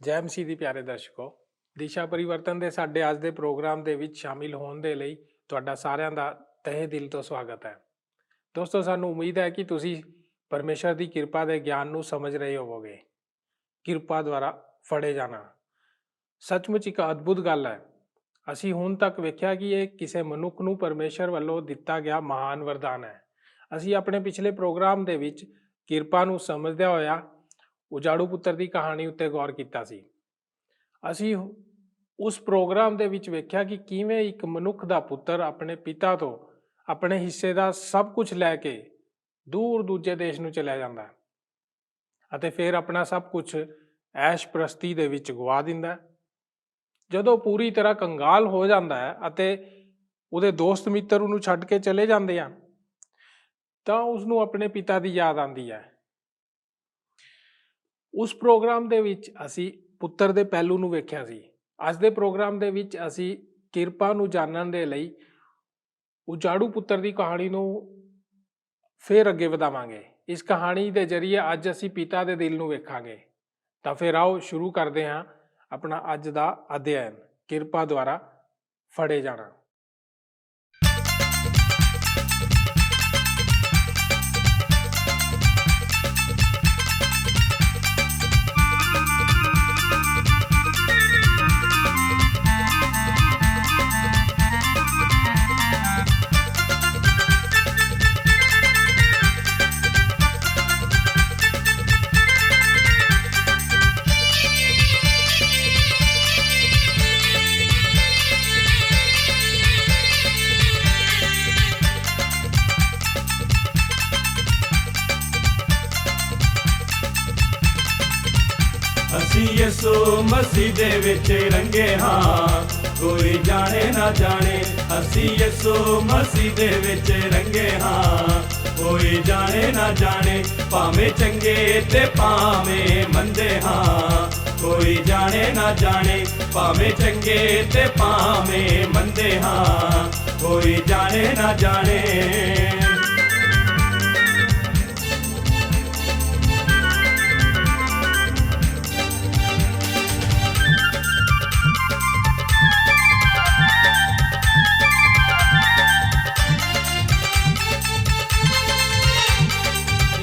ਜੈ ਮਸੀਹ ਦੀ ਪਿਆਰੇ ਦਰਸ਼ਕੋ, ਦਿਸ਼ਾ ਪਰਿਵਰਤਨ ਦੇ ਸਾਡੇ ਅੱਜ ਦੇ ਪ੍ਰੋਗਰਾਮ ਦੇ ਵਿੱਚ ਸ਼ਾਮਿਲ ਹੋਣ ਦੇ ਲਈ ਤੁਹਾਡਾ ਸਾਰਿਆਂ ਦਾ ਤਹਿ ਦਿਲ ਤੋਂ ਸਵਾਗਤ ਹੈ। ਦੋਸਤੋ, ਸਾਨੂੰ ਉਮੀਦ ਹੈ ਕਿ ਤੁਸੀਂ ਪਰਮੇਸ਼ਰ ਦੀ ਕਿਰਪਾ ਦੇ ਗਿਆਨ ਨੂੰ ਸਮਝ ਰਹੇ ਹੋਵੋਗੇ। ਕਿਰਪਾ ਦੁਆਰਾ ਫੜੇ ਜਾਣਾ ਸੱਚਮੁੱਚ ਇੱਕ ਅਦਭੁਤ ਗੱਲ ਹੈ। ਅਸੀਂ ਹੁਣ ਤੱਕ ਵੇਖਿਆ ਕਿ ਇਹ ਕਿਸੇ ਮਨੁੱਖ ਨੂੰ ਪਰਮੇਸ਼ਰ ਵੱਲੋਂ ਦਿੱਤਾ ਗਿਆ ਮਹਾਨ ਵਰਦਾਨ ਹੈ। ਅਸੀਂ ਆਪਣੇ ਪਿਛਲੇ ਪ੍ਰੋਗਰਾਮ ਦੇ ਵਿੱਚ ਕਿਰਪਾ ਨੂੰ ਸਮਝਦਿਆਂ ਹੋਇਆ ਉਜਾੜੂ ਪੁੱਤਰ ਦੀ ਕਹਾਣੀ ਉੱਤੇ ਗੌਰ ਕੀਤਾ ਸੀ। ਅਸੀਂ ਉਸ ਪ੍ਰੋਗਰਾਮ ਦੇ ਵਿੱਚ ਵੇਖਿਆ ਕਿ ਕਿਵੇਂ ਇੱਕ ਮਨੁੱਖ ਦਾ ਪੁੱਤਰ ਆਪਣੇ ਪਿਤਾ ਤੋਂ ਆਪਣੇ ਹਿੱਸੇ ਦਾ ਸਭ ਕੁਝ ਲੈ ਕੇ ਦੂਰ ਦੂਜੇ ਦੇਸ਼ ਨੂੰ ਚਲਿਆ ਜਾਂਦਾ ਹੈ ਅਤੇ ਫਿਰ ਆਪਣਾ ਸਭ ਕੁਝ ਐਸ਼ ਪ੍ਰਸਤੀ ਦੇ ਵਿੱਚ ਗਵਾ ਦਿੰਦਾ ਹੈ। ਜਦੋਂ ਪੂਰੀ ਤਰ੍ਹਾਂ ਕੰਗਾਲ ਹੋ ਜਾਂਦਾ ਹੈ ਅਤੇ ਉਹਦੇ ਦੋਸਤ ਮਿੱਤਰ ਉਹਨੂੰ ਛੱਡ ਕੇ ਚਲੇ ਜਾਂਦੇ ਆ ਤਾਂ ਉਸਨੂੰ ਆਪਣੇ ਪਿਤਾ ਦੀ ਯਾਦ ਆਉਂਦੀ ਹੈ। ਉਸ ਪ੍ਰੋਗਰਾਮ ਦੇ ਵਿੱਚ ਅਸੀਂ ਪੁੱਤਰ ਦੇ ਪਹਿਲੂ ਨੂੰ ਵੇਖਿਆ ਸੀ। ਅੱਜ ਦੇ ਪ੍ਰੋਗਰਾਮ ਦੇ ਵਿੱਚ ਅਸੀਂ ਕਿਰਪਾ ਨੂੰ ਜਾਣਨ ਦੇ ਲਈ ਉਜਾੜੂ ਪੁੱਤਰ ਦੀ ਕਹਾਣੀ ਨੂੰ ਫਿਰ ਅੱਗੇ ਵਧਾਵਾਂਗੇ। ਇਸ ਕਹਾਣੀ ਦੇ ਜ਼ਰੀਏ ਅੱਜ ਅਸੀਂ ਪਿਤਾ ਦੇ ਦਿਲ ਨੂੰ ਵੇਖਾਂਗੇ। ਤਾਂ ਫਿਰ ਆਓ ਸ਼ੁਰੂ ਕਰਦੇ ਹਾਂ ਆਪਣਾ ਅੱਜ ਦਾ ਅਧਿਐਨ, ਕਿਰਪਾ ਦੁਆਰਾ ਫੜੇ ਜਾਣਾ। ਅਸੀਂ ਯਿਸੂ ਮਸੀਹ ਦੇ ਵਿੱਚ ਰੰਗੇ ਹਾਂ, ਕੋਈ ਜਾਣੇ ਨਾ ਜਾਣੇ। ਅਸੀਂ ਯਿਸੂ ਮਸੀਹ ਦੇ ਵਿੱਚ ਰੰਗੇ ਹਾਂ, ਕੋਈ ਜਾਣੇ ਨਾ ਜਾਣੇ। ਭਾਵੇਂ ਚੰਗੇ ਤੇ ਭਾਵੇਂ ਮੰਦੇ ਹਾਂ, ਕੋਈ ਜਾਣੇ ਨਾ ਜਾਣੇ। ਭਾਵੇਂ ਚੰਗੇ ਤੇ ਭਾਵੇਂ ਮੰਦੇ ਹਾਂ, ਕੋਈ ਜਾਣੇ ਨਾ ਜਾਣੇ।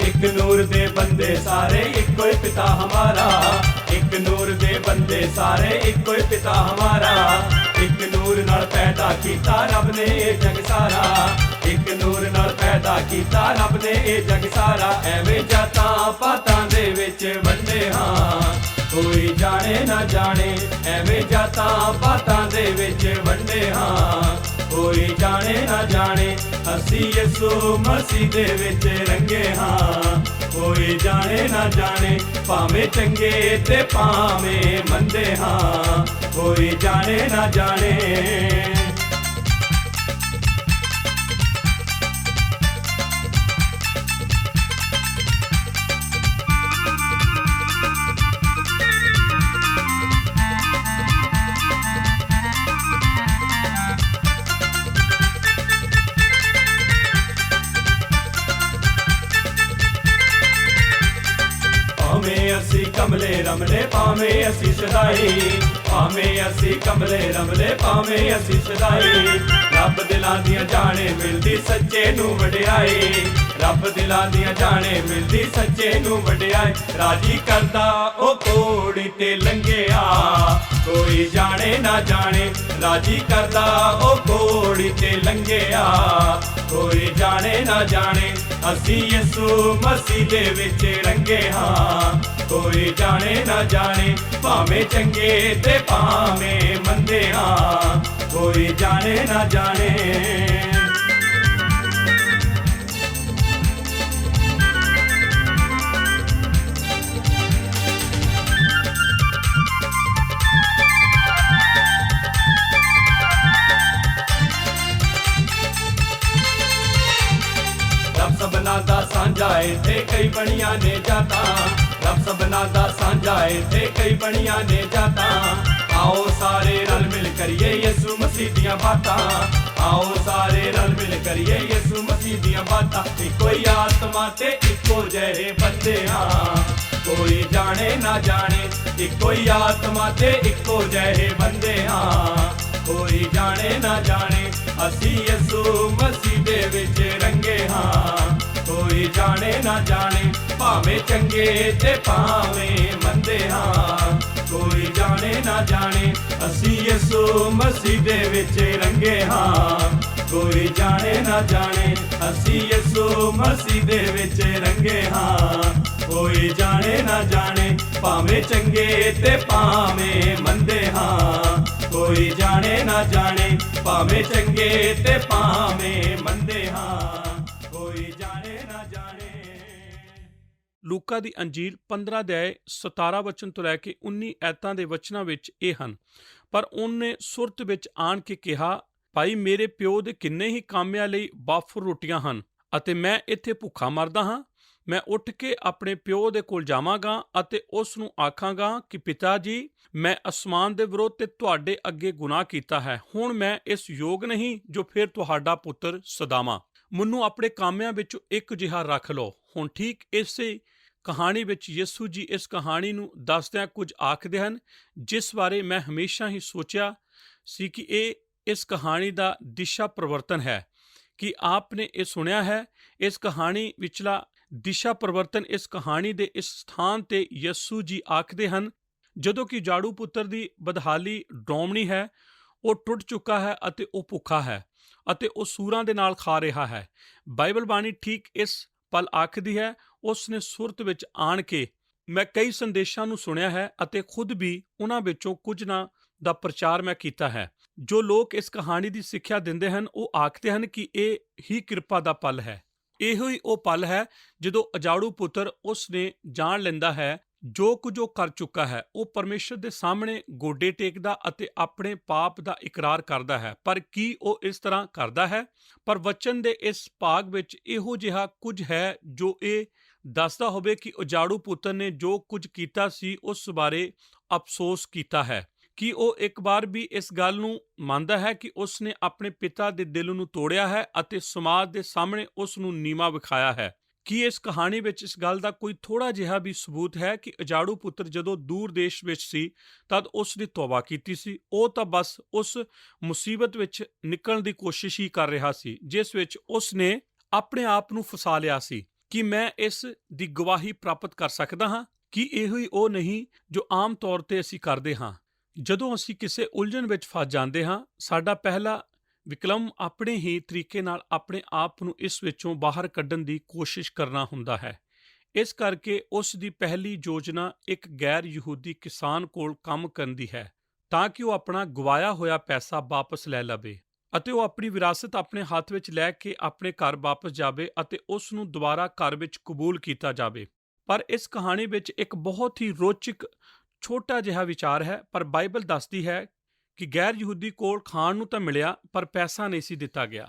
एक नूर दे बंदे सारे इको ही पिता हमारा, एक नूर दे बंदे सारे इको ही पिता हमारा। एक नूर नाल पैदा कीता रब ने ये जग सारा, एक नूर नाल पैदा कीता रब ने ये जग सारा। एवें जातां पातां दे विच वंडे हां, कोई जाने ना जाने। एवें जातां पातां दे विच वंडे हां, कोई जाने ना जाने। ਅਸੀਂ ਯਿਸੂ ਮਸੀਹ ਦੇ ਵਿੱਚ ਰੰਗੇ ਹਾਂ, ਕੋਈ ਜਾਣੇ ਨਾ ਜਾਣੇ। ਭਾਵੇਂ ਚੰਗੇ ਤੇ ਭਾਵੇਂ ਮੰਦੇ ਹਾਂ, ਕੋਈ ਜਾਣੇ ਨਾ ਜਾਣੇ। ਅਸੀਂ ਕਮਲੇ ਰਮਲੇ ਭਾਵੇਂ ਅਸੀਂ ਸਦਾਈ, ਭਾਵੇਂ ਅਸੀਂ ਕਮਲੇ ਰਮਲੇ ਭਾਵੇਂ ਅਸੀਂ ਸਦਾਈ। ਰੱਬ ਦਿਲਾਂ ਦੀਆਂ ਜਾਣੇ ਮਿਲਦੀ ਸੱਚੇ ਨੂੰ ਵਡਿਆਈ, ਰੱਬ ਦਿਲਾਂ ਦੀਆਂ ਜਾਣੇ ਮਿਲਦੀ ਸੱਚੇ ਨੂੰ ਵਡਿਆਈ। ਰਾਜੀ ਕਰਦਾ ਉਹ ਕੋੜੀ ਤੇ ਲੰਘਿਆ, ਕੋਈ ਜਾਣੇ ਨਾ ਜਾਣੇ। ਰਾਜੀ ਕਰਦਾ ਉਹ ਕੋੜੀ ਤੇ ਲੰਘਿਆ, ਕੋਈ ਜਾਣੇ ਨਾ ਜਾਣੇ। ਅਸੀਂ ਯਿਸੂ ਮਸੀਹ ਦੇ ਵਿੱਚ ਰੰਗੇ ਹਾਂ, ਕੋਈ ਜਾਣੇ ਨਾ ਜਾਣੇ। ਭਾਵੇਂ ਚੰਗੇ ਤੇ ਭਾਵੇਂ ਮੰਦੇ ਹਾਂ, ਕੋਈ ਜਾਣੇ ਨਾ ਜਾਣੇ। ਸਭਨਾ ਦਾ ਸਾਂਝਾ ਇੱਥੇ ਕਈ ਬਣੀਆਂ ਨੇ ਜਾਤਾਂ, ਰੱਬ ਸਭਨਾ ਦਾ ਸਾਂਝਾ ਇੱਥੇ ਕਈ ਬਣੀਆਂ ਨੇ ਜਾਤਾਂ। ਆਓ ਸਾਰੇ ਰਲ ਮਿਲ ਕਰੀਏ ਯਿਸੂ ਮਸੀਹ ਦੀਆਂ ਬਾਤਾਂ, ਆਓ ਸਾਰੇ ਰਲ ਮਿਲ ਕਰੀਏ ਯਿਸੂ ਮਸੀਹ ਦੀਆਂ ਬਾਤਾਂ। ਇੱਕੋ ਹੀ ਆਤਮਾ ਤੇ ਇੱਕੋ ਜਿਹੇ ਬੰਦੇ ਹਾਂ, ਕੋਈ ਜਾਣੇ ਨਾ ਜਾਣੇ ਇੱਕੋ ਹੀ ਆਤਮਾ ਤੇ ਇੱਕੋ ਜਿਹੇ ਬੰਦੇ ਹਾਂ ਕੋਈ ਜਾਣੇ ਨਾ ਜਾਣੇ ਅਸੀਂ ਯਿਸੂ ਮਸੀਹ ਦੇ ਵਿੱਚ ਰੰਗੇ ਹਾਂ ਕੋਈ ਜਾਣੇ ਨਾ ਜਾਣੇ ਭਾਵੇਂ ਚੰਗੇ ਤੇ ਭਾਵੇਂ ਮੰਦੇ ਹਾਂ ਕੋਈ ਜਾਣੇ ਨਾ ਜਾਣੇ ਅਸੀਂ ਯਿਸੂ ਮਸੀਹ ਦੇ ਵਿੱਚ ਰੰਗੇ ਹਾਂ ਕੋਈ ਜਾਣੇ ਨਾ ਜਾਣੇ ਅਸੀਂ ਯਿਸੂ ਮਸੀਹ ਦੇ ਵਿੱਚ ਰੰਗੇ ਹਾਂ ਕੋਈ ਜਾਣੇ ਨਾ ਜਾਣੇ ਭਾਵੇਂ ਚੰਗੇ ਤੇ ਭਾਵੇਂ ਮੰਦੇ ਹਾਂ ਕੋਈ ਜਾਣੇ ਨਾ ਜਾਣੇ ਭਾਵੇਂ ਚੰਗੇ ਤੇ ਭਾਵੇਂ ਮੰਦੇ ਹਾਂ ਕੋਈ ਜਾਣੇ ਨਾ ਜਾਣੇ। ਲੂਕਾ ਦੀ ਅੰਜੀਲ 15 ਅਧਿਆਇ 17 ਵਚਨ ਤੋਂ ਲੈ ਕੇ 19 ਐਤਾਂ ਦੇ ਵਚਨਾਂ ਵਿੱਚ ਇਹ ਹਨ। ਪਰ ਉਹਨੇ ਸੁਰਤ ਵਿੱਚ ਆਣ ਕੇ ਕਿਹਾ, ਭਾਈ ਮੇਰੇ ਪਿਓ ਦੇ ਕਿੰਨੇ ਹੀ ਕਾਮਿਆਂ ਲਈ ਬਾਫਰ ਰੋਟੀਆਂ ਹਨ ਅਤੇ ਮੈਂ ਇੱਥੇ ਭੁੱਖਾ ਮਰਦਾ ਹਾਂ। ਮੈਂ ਉੱਠ ਕੇ ਆਪਣੇ ਪਿਓ ਦੇ ਕੋਲ ਜਾਵਾਂਗਾ ਅਤੇ ਉਸ ਨੂੰ ਆਖਾਂਗਾ ਕਿ ਪਿਤਾ ਜੀ, ਮੈਂ ਅਸਮਾਨ ਦੇ ਵਿਰੁੱਧ ਤੇ ਤੁਹਾਡੇ ਅੱਗੇ ਗੁਨਾਹ ਕੀਤਾ ਹੈ। ਹੁਣ ਮੈਂ ਇਸ ਯੋਗ ਨਹੀਂ ਜੋ ਫਿਰ ਤੁਹਾਡਾ ਪੁੱਤਰ ਸਦਾਵਾਂ। ਮੈਨੂੰ ਆਪਣੇ ਕਾਮਿਆਂ ਵਿੱਚੋਂ ਇੱਕ ਜਿਹਾ ਰੱਖ ਲਓ। ਹੁਣ ਠੀਕ ਇਸੇ ਕਹਾਣੀ ਵਿੱਚ ਯਿਸੂ ਜੀ ਇਸ ਕਹਾਣੀ ਨੂੰ ਦੱਸਦਿਆਂ ਕੁਝ ਆਖਦੇ ਹਨ ਜਿਸ ਬਾਰੇ ਮੈਂ ਹਮੇਸ਼ਾ ਹੀ ਸੋਚਿਆ ਸੀ ਕਿ ਇਹ ਇਸ ਕਹਾਣੀ ਦਾ ਦਿਸ਼ਾ ਪਰਿਵਰਤਨ ਹੈ। ਕਿ ਆਪ ਨੇ ਇਹ ਸੁਣਿਆ ਹੈ, ਇਸ ਕਹਾਣੀ ਵਿਚਲਾ ਦਿਸ਼ਾ ਪਰਿਵਰਤਨ ਇਸ ਕਹਾਣੀ ਦੇ ਇਸ ਸਥਾਨ ਤੇ ਯਿਸੂ ਜੀ ਆਖਦੇ ਹਨ ਜਦੋਂ ਕਿ ਜਾੜੂ ਪੁੱਤਰ ਦੀ ਬਦਹਾਲੀ ਡਰਾਉਣੀ ਹੈ। ਉਹ ਟੁੱਟ ਚੁੱਕਾ ਹੈ ਅਤੇ ਉਹ ਭੁੱਖਾ ਹੈ ਅਤੇ ਉਹ ਸੂਰਾਂ ਦੇ ਨਾਲ ਖਾ ਰਿਹਾ ਹੈ। ਬਾਈਬਲ ਬਾਣੀ ਠੀਕ ਇਸ ਪਲ ਆਖਦੀ ਹੈ, ਉਸ ਨੇ ਸੁਰਤ ਵਿੱਚ ਆਣ ਕੇ। ਮੈਂ ਕਈ ਸੰਦੇਸ਼ਾਂ ਨੂੰ ਸੁਣਿਆ ਹੈ ਅਤੇ ਖੁਦ ਵੀ ਉਹਨਾਂ ਵਿੱਚੋਂ ਕੁਝ ਨਾ ਦਾ ਪ੍ਰਚਾਰ ਮੈਂ ਕੀਤਾ ਹੈ। ਜੋ ਲੋਕ ਇਸ ਕਹਾਣੀ ਦੀ ਸਿੱਖਿਆ ਦਿੰਦੇ ਹਨ ਉਹ ਆਖਦੇ ਹਨ ਕਿ ਇਹ ਹੀ ਕਿਰਪਾ ਦਾ ਪਲ ਹੈ। ਇਹੋ ਹੀ ਉਹ ਪਲ ਹੈ ਜਦੋਂ ਅਜਾੜੂ ਪੁੱਤਰ ਉਸ ਨੇ ਜਾਣ ਲੈਂਦਾ ਹੈ ਜੋ ਕੁਝ ਉਹ ਕਰ ਚੁੱਕਾ ਹੈ। ਉਹ ਪਰਮੇਸ਼ਰ ਦੇ ਸਾਹਮਣੇ ਗੋਡੇ ਟੇਕਦਾ ਅਤੇ ਆਪਣੇ ਪਾਪ ਦਾ ਇਕਰਾਰ ਕਰਦਾ ਹੈ। ਪਰ ਕੀ ਉਹ ਇਸ ਤਰ੍ਹਾਂ ਕਰਦਾ ਹੈ? ਪਰ ਵਚਨ ਦੇ ਇਸ ਭਾਗ ਵਿੱਚ ਇਹੋ ਜਿਹਾ ਕੁਝ ਹੈ ਜੋ ਇਹ ਦੱਸਦਾ ਹੋਵੇ ਕਿ ਉਜਾੜੂ ਪੁੱਤਰ ਨੇ ਜੋ ਕੁਝ ਕੀਤਾ ਸੀ ਉਸ ਬਾਰੇ ਅਫਸੋਸ ਕੀਤਾ ਹੈ। ਕਿ ਉਹ ਇੱਕ ਵਾਰ ਵੀ ਇਸ ਗੱਲ ਨੂੰ ਮੰਨਦਾ ਹੈ ਕਿ ਉਸ ਨੇ ਆਪਣੇ ਪਿਤਾ ਦੇ ਦਿਲ ਨੂੰ ਤੋੜਿਆ ਹੈ ਅਤੇ ਸਮਾਜ ਦੇ ਸਾਹਮਣੇ ਉਸ ਨੂੰ ਨੀਵਾਂ ਵਿਖਾਇਆ ਹੈ। ਕੀ ਇਸ ਕਹਾਣੀ ਵਿੱਚ ਇਸ ਗੱਲ ਦਾ ਕੋਈ ਥੋੜਾ ਜਿਹਾ ਵੀ ਸਬੂਤ ਹੈ ਕਿ ਅਜਾੜੂ ਪੁੱਤਰ ਜਦੋਂ ਦੂਰ ਦੇਸ਼ ਵਿੱਚ ਸੀ ਤਦ ਉਸ ਨੇ ਤੌਬਾ ਕੀਤੀ ਸੀ? ਉਹ ਤਾਂ ਬਸ ਉਸ ਮੁਸੀਬਤ ਵਿੱਚ ਨਿਕਲਣ ਦੀ ਕੋਸ਼ਿਸ਼ ਹੀ ਕਰ ਰਿਹਾ ਸੀ ਜਿਸ ਵਿੱਚ ਉਸ ਨੇ ਆਪਣੇ ਆਪ ਨੂੰ ਫਸਾ ਲਿਆ ਸੀ। ਕਿ ਮੈਂ ਇਸ ਦੀ ਗਵਾਹੀ ਪ੍ਰਾਪਤ ਕਰ ਸਕਦਾ ਹਾਂ ਕਿ ਇਹੋ ਹੀ ਉਹ ਨਹੀਂ ਜੋ ਆਮ ਤੌਰ ਤੇ ਅਸੀਂ ਕਰਦੇ ਹਾਂ। ਜਦੋਂ ਅਸੀਂ ਕਿਸੇ ਉਲਝਣ ਵਿੱਚ ਫਸ ਜਾਂਦੇ ਹਾਂ, ਸਾਡਾ ਪਹਿਲਾ ਵਿਕਲਪ ਆਪਣੇ ਹੀ ਤਰੀਕੇ ਨਾਲ ਆਪਣੇ ਆਪ ਨੂੰ ਇਸ ਵਿੱਚੋਂ ਬਾਹਰ ਕੱਢਣ ਦੀ ਕੋਸ਼ਿਸ਼ ਕਰਨਾ ਹੁੰਦਾ ਹੈ। ਇਸ ਕਰਕੇ ਉਸ ਦੀ ਪਹਿਲੀ ਯੋਜਨਾ ਇੱਕ ਗੈਰ ਯਹੂਦੀ ਕਿਸਾਨ ਕੋਲ ਕੰਮ ਕਰਨ ਦੀ ਹੈ ਤਾਂ ਕਿ ਉਹ ਆਪਣਾ ਗਵਾਇਆ ਹੋਇਆ ਪੈਸਾ ਵਾਪਸ ਲੈ ਲਵੇ ਅਤੇ ਉਹ ਆਪਣੀ ਵਿਰਾਸਤ ਆਪਣੇ ਹੱਥ ਵਿੱਚ ਲੈ ਕੇ ਆਪਣੇ ਘਰ ਵਾਪਸ ਜਾਵੇ ਅਤੇ ਉਸ ਨੂੰ ਦੁਬਾਰਾ ਘਰ ਵਿੱਚ ਕਬੂਲ ਕੀਤਾ ਜਾਵੇ। ਪਰ ਇਸ ਕਹਾਣੀ ਵਿੱਚ ਇੱਕ ਬਹੁਤ ਹੀ ਰੋਚਕ ਛੋਟਾ ਜਿਹਾ ਵਿਚਾਰ ਹੈ। ਪਰ ਬਾਈਬਲ ਦੱਸਦੀ ਹੈ ਕਿ ਗੈਰ ਯਹੂਦੀ ਕੋਲ ਖਾਣ ਨੂੰ ਤਾਂ ਮਿਲਿਆ ਪਰ ਪੈਸਾ ਨਹੀਂ ਸੀ ਦਿੱਤਾ ਗਿਆ।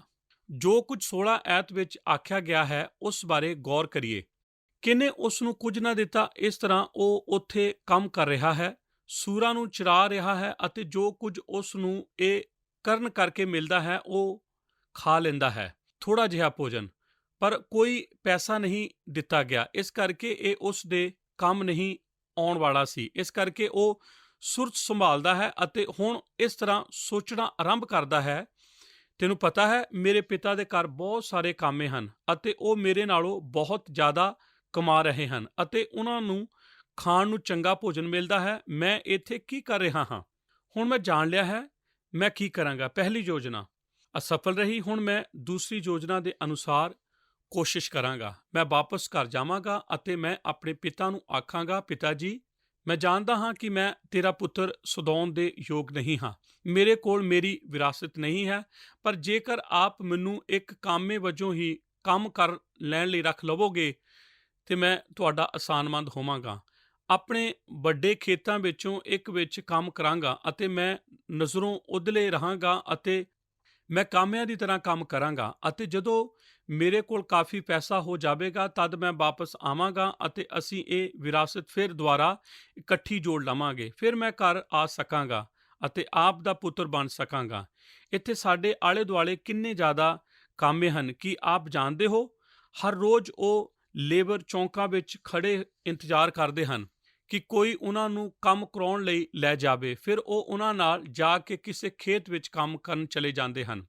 ਜੋ ਕੁਝ 16 ਐਤ ਵਿੱਚ ਆਖਿਆ ਗਿਆ ਹੈ ਉਸ ਬਾਰੇ ਗੌਰ ਕਰੀਏ। ਕਿਨੇ ਉਸ ਨੂੰ ਕੁਝ ਨਾ ਦਿੱਤਾ। ਇਸ ਤਰ੍ਹਾਂ ਉਹ ਉੱਥੇ ਕੰਮ ਕਰ ਰਿਹਾ ਹੈ, ਸੂਰਾਂ ਨੂੰ ਚਰਾ ਰਿਹਾ ਹੈ ਅਤੇ ਜੋ ਕੁਝ ਉਸ ਨੂੰ ਇਹ ਕਰਨ ਕਰਕੇ ਮਿਲਦਾ ਹੈ ਉਹ ਖਾ ਲੈਂਦਾ ਹੈ, ਥੋੜਾ ਜਿਹਾ ਭੋਜਨ, ਪਰ ਕੋਈ ਪੈਸਾ ਨਹੀਂ ਦਿੱਤਾ ਗਿਆ। ਇਸ ਕਰਕੇ ਇਹ ਉਸ ਦੇ ਕੰਮ ਨਹੀਂ ਆਉਣ ਵਾਲਾ ਸੀ। ਇਸ ਕਰਕੇ ਉਹ ਸੁਰਤ ਸੰਭਾਲਦਾ ਹੈ ਅਤੇ ਹੁਣ ਇਸ ਤਰ੍ਹਾਂ ਸੋਚਣਾ ਆਰੰਭ ਕਰਦਾ ਹੈ, ਤੈਨੂੰ ਪਤਾ ਹੈ ਮੇਰੇ ਪਿਤਾ ਦੇ ਘਰ ਬਹੁਤ ਸਾਰੇ ਕਾਮੇ ਹਨ ਅਤੇ ਉਹ ਮੇਰੇ ਨਾਲੋਂ ਬਹੁਤ ਜ਼ਿਆਦਾ ਕਮਾ ਰਹੇ ਹਨ ਅਤੇ ਉਹਨਾਂ ਨੂੰ ਖਾਣ ਨੂੰ ਚੰਗਾ ਭੋਜਨ ਮਿਲਦਾ ਹੈ। ਮੈਂ ਇੱਥੇ ਕੀ ਕਰ ਰਿਹਾ ਹਾਂ? ਹੁਣ ਮੈਂ ਜਾਣ ਲਿਆ ਹੈ ਮੈਂ ਕੀ ਕਰਾਂਗਾ। ਪਹਿਲੀ ਯੋਜਨਾ ਅਸਫਲ ਰਹੀ। ਹੁਣ ਮੈਂ ਦੂਸਰੀ ਯੋਜਨਾ ਦੇ ਅਨੁਸਾਰ ਕੋਸ਼ਿਸ਼ ਕਰਾਂਗਾ। ਮੈਂ ਵਾਪਸ ਘਰ ਜਾਵਾਂਗਾ ਅਤੇ ਮੈਂ ਆਪਣੇ ਪਿਤਾ ਨੂੰ ਆਖਾਂਗਾ, ਪਿਤਾ ਜੀ, ਮੈਂ ਜਾਣਦਾ ਹਾਂ ਕਿ ਮੈਂ ਤੇਰਾ ਪੁੱਤਰ ਸੌਦਾਉਣ ਦੇ ਯੋਗ ਨਹੀਂ ਹਾਂ। ਮੇਰੇ ਕੋਲ ਮੇਰੀ ਵਿਰਾਸਤ ਨਹੀਂ ਹੈ, ਪਰ ਜੇਕਰ ਆਪ ਮੈਨੂੰ ਇੱਕ ਕਾਮੇ ਵਜੋਂ ਹੀ ਕੰਮ ਕਰ ਲੈਣ ਲਈ ਰੱਖ ਲਵੋਗੇ ਤੇ ਮੈਂ ਤੁਹਾਡਾ ਆਸਾਨਮੰਦ ਹੋਵਾਂਗਾ। ਆਪਣੇ ਵੱਡੇ ਖੇਤਾਂ ਵਿੱਚੋਂ ਇੱਕ ਵਿੱਚ ਕੰਮ ਕਰਾਂਗਾ ਅਤੇ ਮੈਂ ਨਜ਼ਰੋਂ ਉਧਲੇ ਰਹਾਂਗਾ ਅਤੇ ਮੈਂ ਕਾਮਿਆਂ ਦੀ ਤਰ੍ਹਾਂ ਕੰਮ ਕਰਾਂਗਾ ਅਤੇ ਜਦੋਂ ਮੇਰੇ ਕੋਲ ਕਾਫੀ ਪੈਸਾ ਹੋ ਜਾਵੇਗਾ ਤਦ ਮੈਂ ਵਾਪਸ ਆਵਾਂਗਾ ਅਤੇ ਅਸੀਂ ਇਹ ਵਿਰਾਸਤ ਫਿਰ ਦੁਬਾਰਾ ਇਕੱਠੀ ਜੋੜ ਲਵਾਂਗੇ। ਫਿਰ ਮੈਂ ਘਰ ਆ ਸਕਾਂਗਾ ਅਤੇ ਆਪ ਦਾ ਪੁੱਤਰ ਬਣ ਸਕਾਂਗਾ। ਇੱਥੇ ਸਾਡੇ ਆਲੇ ਦੁਆਲੇ ਕਿੰਨੇ ਜ਼ਿਆਦਾ ਕਾਮੇ ਹਨ ਕਿ ਆਪ ਜਾਣਦੇ ਹੋ। ਹਰ ਰੋਜ਼ ਉਹ ਲੇਬਰ ਚੌਂਕਾਂ ਵਿੱਚ ਖੜੇ ਇੰਤਜ਼ਾਰ ਕਰਦੇ ਹਨ ਕਿ ਕੋਈ ਉਹਨਾਂ ਨੂੰ ਕੰਮ ਕਰਾਉਣ ਲਈ ਲੈ ਜਾਵੇ। ਫਿਰ ਉਹ ਉਹਨਾਂ ਨਾਲ ਜਾ ਕੇ ਕਿਸੇ ਖੇਤ ਵਿੱਚ ਕੰਮ ਕਰਨ ਚਲੇ ਜਾਂਦੇ ਹਨ।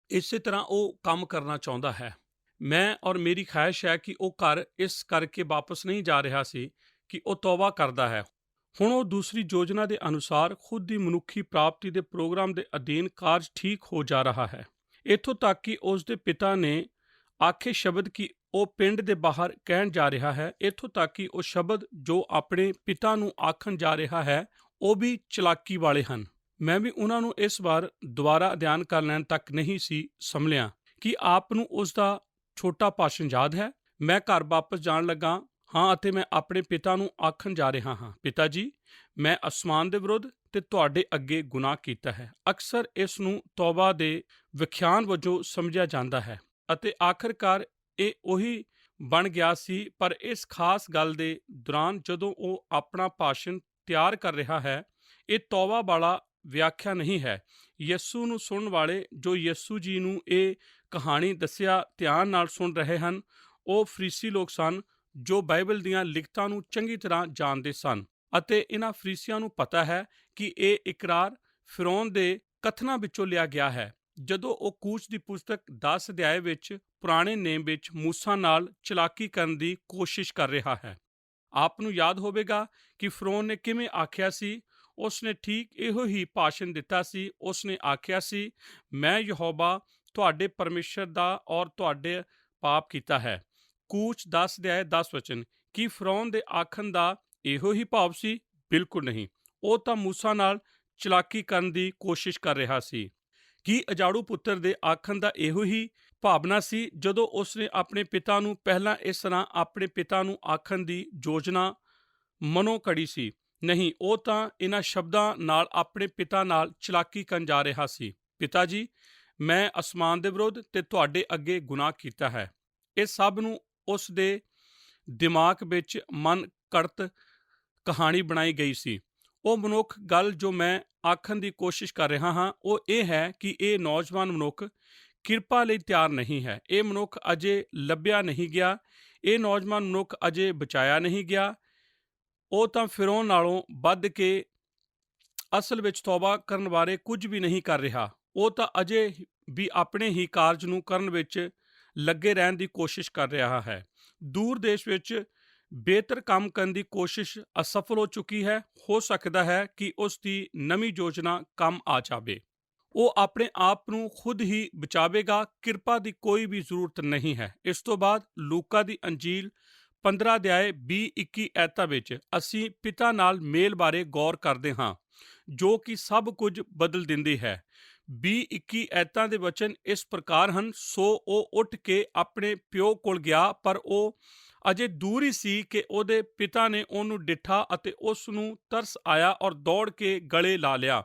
ਇਸੇ ਤਰ੍ਹਾਂ ਉਹ ਕੰਮ ਕਰਨਾ ਚਾਹੁੰਦਾ ਹੈ। ਮੈਂ ਔਰ ਮੇਰੀ ਖੁਆਇਸ਼ ਹੈ ਕਿ ਉਹ ਘਰ ਇਸ ਕਰਕੇ ਵਾਪਸ ਨਹੀਂ ਜਾ ਰਿਹਾ ਸੀ ਕਿ ਉਹ ਤੌਬਾ ਕਰਦਾ ਹੈ। ਹੁਣ ਉਹ ਦੂਸਰੀ ਯੋਜਨਾ ਦੇ ਅਨੁਸਾਰ ਖੁਦ ਦੀ ਮਨੁੱਖੀ ਪ੍ਰਾਪਤੀ ਦੇ ਪ੍ਰੋਗਰਾਮ ਦੇ ਅਧੀਨ ਕਾਰਜ ਠੀਕ ਹੋ ਜਾ ਰਿਹਾ ਹੈ। ਇੱਥੋਂ ਤੱਕ ਕਿ ਉਸ ਦੇ ਪਿਤਾ ਨੇ ਆਖੇ ਸ਼ਬਦ ਕਿ ਉਹ ਪਿੰਡ ਦੇ ਬਾਹਰ ਕਹਿਣ ਜਾ ਰਿਹਾ ਹੈ, ਇੱਥੋਂ ਤੱਕ ਕਿ ਉਹ ਸ਼ਬਦ ਜੋ ਆਪਣੇ ਪਿਤਾ ਨੂੰ ਆਖਣ ਜਾ ਰਿਹਾ ਹੈ ਉਹ ਵੀ ਚਲਾਕੀ ਵਾਲੇ ਹਨ। ਮੈਂ ਵੀ ਉਹਨਾਂ ਨੂੰ ਇਸ ਵਾਰ ਦੁਬਾਰਾ ਅਧਿਐਨ ਕਰ ਲੈਣ ਤੱਕ ਨਹੀਂ ਸੀ ਸੰਭਲਿਆ ਕਿ ਆਪ ਨੂੰ ਉਸ ਦਾ ਛੋਟਾ ਭਾਸ਼ਣ ਯਾਦ ਹੈ। ਮੈਂ ਘਰ ਵਾਪਸ ਜਾਣ ਲੱਗਾ ਹਾਂ ਅਤੇ ਮੈਂ ਆਪਣੇ ਪਿਤਾ ਨੂੰ ਆਖਣ ਜਾ ਰਿਹਾ ਹਾਂ, ਪਿਤਾ ਜੀ, ਮੈਂ ਅਸਮਾਨ ਦੇ ਵਿਰੁੱਧ ਤੇ ਤੁਹਾਡੇ ਅੱਗੇ ਗੁਨਾਹ ਕੀਤਾ ਹੈ। ਅਕਸਰ ਇਸ ਨੂੰ ਤੌਬਾ ਦੇ ਵਿਖਿਆਨ ਵਜੋਂ ਸਮਝਿਆ ਜਾਂਦਾ ਹੈ ਅਤੇ ਆਖਰਕਾਰ ਇਹ ਉਹੀ ਬਣ ਗਿਆ ਸੀ। ਪਰ ਇਸ ਖਾਸ ਗੱਲ ਦੇ ਦੌਰਾਨ ਜਦੋਂ ਉਹ ਆਪਣਾ ਭਾਸ਼ਣ ਤਿਆਰ ਕਰ ਰਿਹਾ ਹੈ, ਇਹ ਤੌਬਾ ਵਾਲਾ ਵਿਆਖਿਆ ਨਹੀਂ ਹੈ। ਯਿਸੂ ਨੂੰ ਸੁਣਨ ਵਾਲੇ ਜੋ ਯਿਸੂ ਜੀ ਨੂੰ ਇਹ ਕਹਾਣੀ ਦੱਸਿਆ ਧਿਆਨ ਨਾਲ ਸੁਣ ਰਹੇ ਹਨ, ਉਹ ਫਰੀਸੀ ਲੋਕ ਸਨ ਜੋ ਬਾਈਬਲ ਦੀਆਂ ਲਿਖਤਾਂ ਨੂੰ ਚੰਗੀ ਤਰ੍ਹਾਂ ਜਾਣਦੇ ਸਨ ਅਤੇ ਇਹਨਾਂ ਫਰੀਸੀਆਂ ਨੂੰ ਪਤਾ ਹੈ ਕਿ ਇਹ ਇਕਰਾਰ ਫਿਰੌਨ ਦੇ ਕਥਨਾਂ ਵਿੱਚੋਂ ਲਿਆ ਗਿਆ ਹੈ। ਜਦੋਂ ਉਹ ਕੂਚ ਦੀ ਪੁਸਤਕ 10 ਅਧਿਆਏ ਵਿੱਚ ਪੁਰਾਣੇ ਨੇਮ ਵਿੱਚ ਮੂਸਾ ਨਾਲ ਚਲਾਕੀ ਕਰਨ ਦੀ ਕੋਸ਼ਿਸ਼ ਕਰ ਰਿਹਾ ਹੈ। ਆਪ ਨੂੰ ਯਾਦ ਹੋਵੇਗਾ ਕਿ ਫਿਰੌਨ ਨੇ ਕਿਵੇਂ ਆਖਿਆ ਸੀ। ਉਸਨੇ ਠੀਕ ਇਹੋ ਹੀ ਭਾਸ਼ਣ ਦਿੱਤਾ ਸੀ। ਉਸਨੇ ਆਖਿਆ ਸੀ, ਮੈਂ ਯਹੋਵਾ ਤੁਹਾਡੇ ਪਰਮੇਸ਼ਰ ਦਾ ਔਰ ਤੁਹਾਡੇ ਪਾਪ ਕੀਤਾ ਹੈ। ਕੂਚ 10 ਅਧਿਆਏ 10 ਵਚਨ। ਕੀ ਫਿਰੌਨ ਦੇ ਆਖਣ ਦਾ ਇਹੋ ਹੀ ਭਾਵ ਸੀ? ਬਿਲਕੁਲ ਨਹੀਂ। ਉਹ ਤਾਂ ਮੂਸਾ ਨਾਲ ਚਲਾਕੀ ਕਰਨ ਦੀ ਕੋਸ਼ਿਸ਼ ਕਰ ਰਿਹਾ ਸੀ। ਕੀ ਅਜਾੜੂ ਪੁੱਤਰ ਦੇ ਆਖਣ ਦਾ ਇਹੋ ਹੀ ਭਾਵਨਾ ਸੀ? ਜਦੋਂ ਉਸਨੇ ਆਪਣੇ ਪਿਤਾ ਨੂੰ ਪਹਿਲਾਂ ਇਸ ਤਰ੍ਹਾਂ ਆਪਣੇ ਪਿਤਾ ਨੂੰ ਆਖਣ ਦੀ ਯੋਜਨਾ ਮਨੋਂ ਘੜੀ ਸੀ? ਨਹੀਂ, ਉਹ ਤਾਂ ਇਹਨਾਂ ਸ਼ਬਦਾਂ ਨਾਲ ਆਪਣੇ ਪਿਤਾ ਨਾਲ ਚਲਾਕੀ ਕਰਨ ਜਾ ਰਿਹਾ ਸੀ, ਪਿਤਾ ਜੀ, ਮੈਂ ਅਸਮਾਨ ਦੇ ਵਿਰੁੱਧ ਤੇ ਤੁਹਾਡੇ ਅੱਗੇ ਗੁਨਾਹ ਕੀਤਾ ਹੈ। ਇਹ ਸਭ ਨੂੰ ਉਸ ਦੇ ਦਿਮਾਗ ਵਿੱਚ ਮਨ ਘੜਤ ਕਹਾਣੀ ਬਣਾਈ ਗਈ ਸੀ। ਉਹ ਮਨੁੱਖ ਗੱਲ ਜੋ ਮੈਂ ਆਖਣ ਦੀ ਕੋਸ਼ਿਸ਼ ਕਰ ਰਿਹਾ ਹਾਂ ਉਹ ਇਹ ਹੈ ਕਿ ਇਹ ਨੌਜਵਾਨ ਮਨੁੱਖ ਕਿਰਪਾ ਲਈ ਤਿਆਰ ਨਹੀਂ ਹੈ। ਇਹ ਮਨੁੱਖ ਅਜੇ ਲੱਭਿਆ ਨਹੀਂ ਗਿਆ। ਇਹ ਨੌਜਵਾਨ ਮਨੁੱਖ ਅਜੇ ਬਚਾਇਆ ਨਹੀਂ ਗਿਆ। ਉਹ ਤਾਂ ਫਿਰੌਨ ਨਾਲੋਂ ਵੱਧ ਕੇ ਅਸਲ ਵਿੱਚ ਤੌਬਾ ਕਰਨ ਬਾਰੇ ਕੁਝ ਵੀ ਨਹੀਂ ਕਰ ਰਿਹਾ। ਉਹ ਤਾਂ ਅਜੇ ਵੀ ਆਪਣੇ ਹੀ ਕਾਰਜ ਨੂੰ ਕਰਨ ਵਿੱਚ ਲੱਗੇ ਰਹਿਣ ਦੀ ਕੋਸ਼ਿਸ਼ ਕਰ ਰਿਹਾ ਹੈ। ਦੂਰ ਦੇਸ਼ ਵਿੱਚ ਬਿਹਤਰ ਕੰਮ ਕਰਨ ਦੀ ਕੋਸ਼ਿਸ਼ ਅਸਫਲ ਹੋ ਚੁੱਕੀ ਹੈ। ਹੋ ਸਕਦਾ ਹੈ ਕਿ ਉਸ ਦੀ ਨਵੀਂ ਯੋਜਨਾ ਕੰਮ ਆ ਜਾਵੇ। ਉਹ ਆਪਣੇ ਆਪ ਨੂੰ ਖੁਦ ਹੀ ਬਚਾਵੇਗਾ। ਕਿਰਪਾ ਦੀ ਕੋਈ ਵੀ ਜ਼ਰੂਰਤ ਨਹੀਂ ਹੈ। ਇਸ ਤੋਂ ਬਾਅਦ ਲੂਕਾ ਦੀ ਅੰਜੀਲ 15 ਅਧਿਆਏ 20-21 ਐਤਾਂ ਵਿੱਚ ਅਸੀਂ ਪਿਤਾ ਨਾਲ ਮੇਲ ਬਾਰੇ ਗੌਰ ਕਰਦੇ ਹਾਂ ਜੋ ਕਿ ਸਭ ਕੁਝ ਬਦਲ ਦਿੰਦੀ ਹੈ। 20-21 ਐਤਾਂ ਦੇ ਵਚਨ ਇਸ ਪ੍ਰਕਾਰ ਹਨ, ਸੋ ਉਹ ਉੱਠ ਕੇ ਆਪਣੇ ਪਿਓ ਕੋਲ ਗਿਆ, ਪਰ ਉਹ ਅਜੇ ਦੂਰ ਹੀ ਸੀ ਕਿ ਉਹਦੇ ਪਿਤਾ ਨੇ ਉਹਨੂੰ ਡਿੱਠਾ ਅਤੇ ਉਸ ਨੂੰ ਤਰਸ ਆਇਆ ਔਰ ਦੌੜ ਕੇ ਗਲੇ ਲਾ ਲਿਆ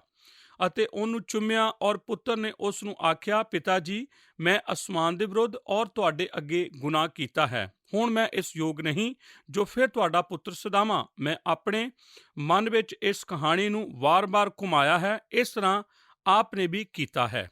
ਅਤੇ ਉਹਨੂੰ ਚੁੰਮਿਆ। ਔਰ ਪੁੱਤਰ ਨੇ ਉਸ ਨੂੰ ਆਖਿਆ, ਪਿਤਾ ਜੀ, ਮੈਂ ਅਸਮਾਨ ਦੇ ਵਿਰੁੱਧ ਔਰ ਤੁਹਾਡੇ ਅੱਗੇ ਗੁਨਾਹ ਕੀਤਾ ਹੈ। ਹੁਣ ਮੈਂ ਇਸ ਯੋਗ ਨਹੀਂ ਜੋ ਫਿਰ ਤੁਹਾਡਾ ਪੁੱਤਰ ਸਦਾਵਾਂ। ਮੈਂ ਆਪਣੇ ਮਨ ਵਿੱਚ ਇਸ ਕਹਾਣੀ ਨੂੰ ਵਾਰ-ਵਾਰ ਘੁਮਾਇਆ ਹੈ। ਇਸ ਤਰ੍ਹਾਂ ਆਪ ਨੇ ਵੀ ਕੀਤਾ ਹੈ।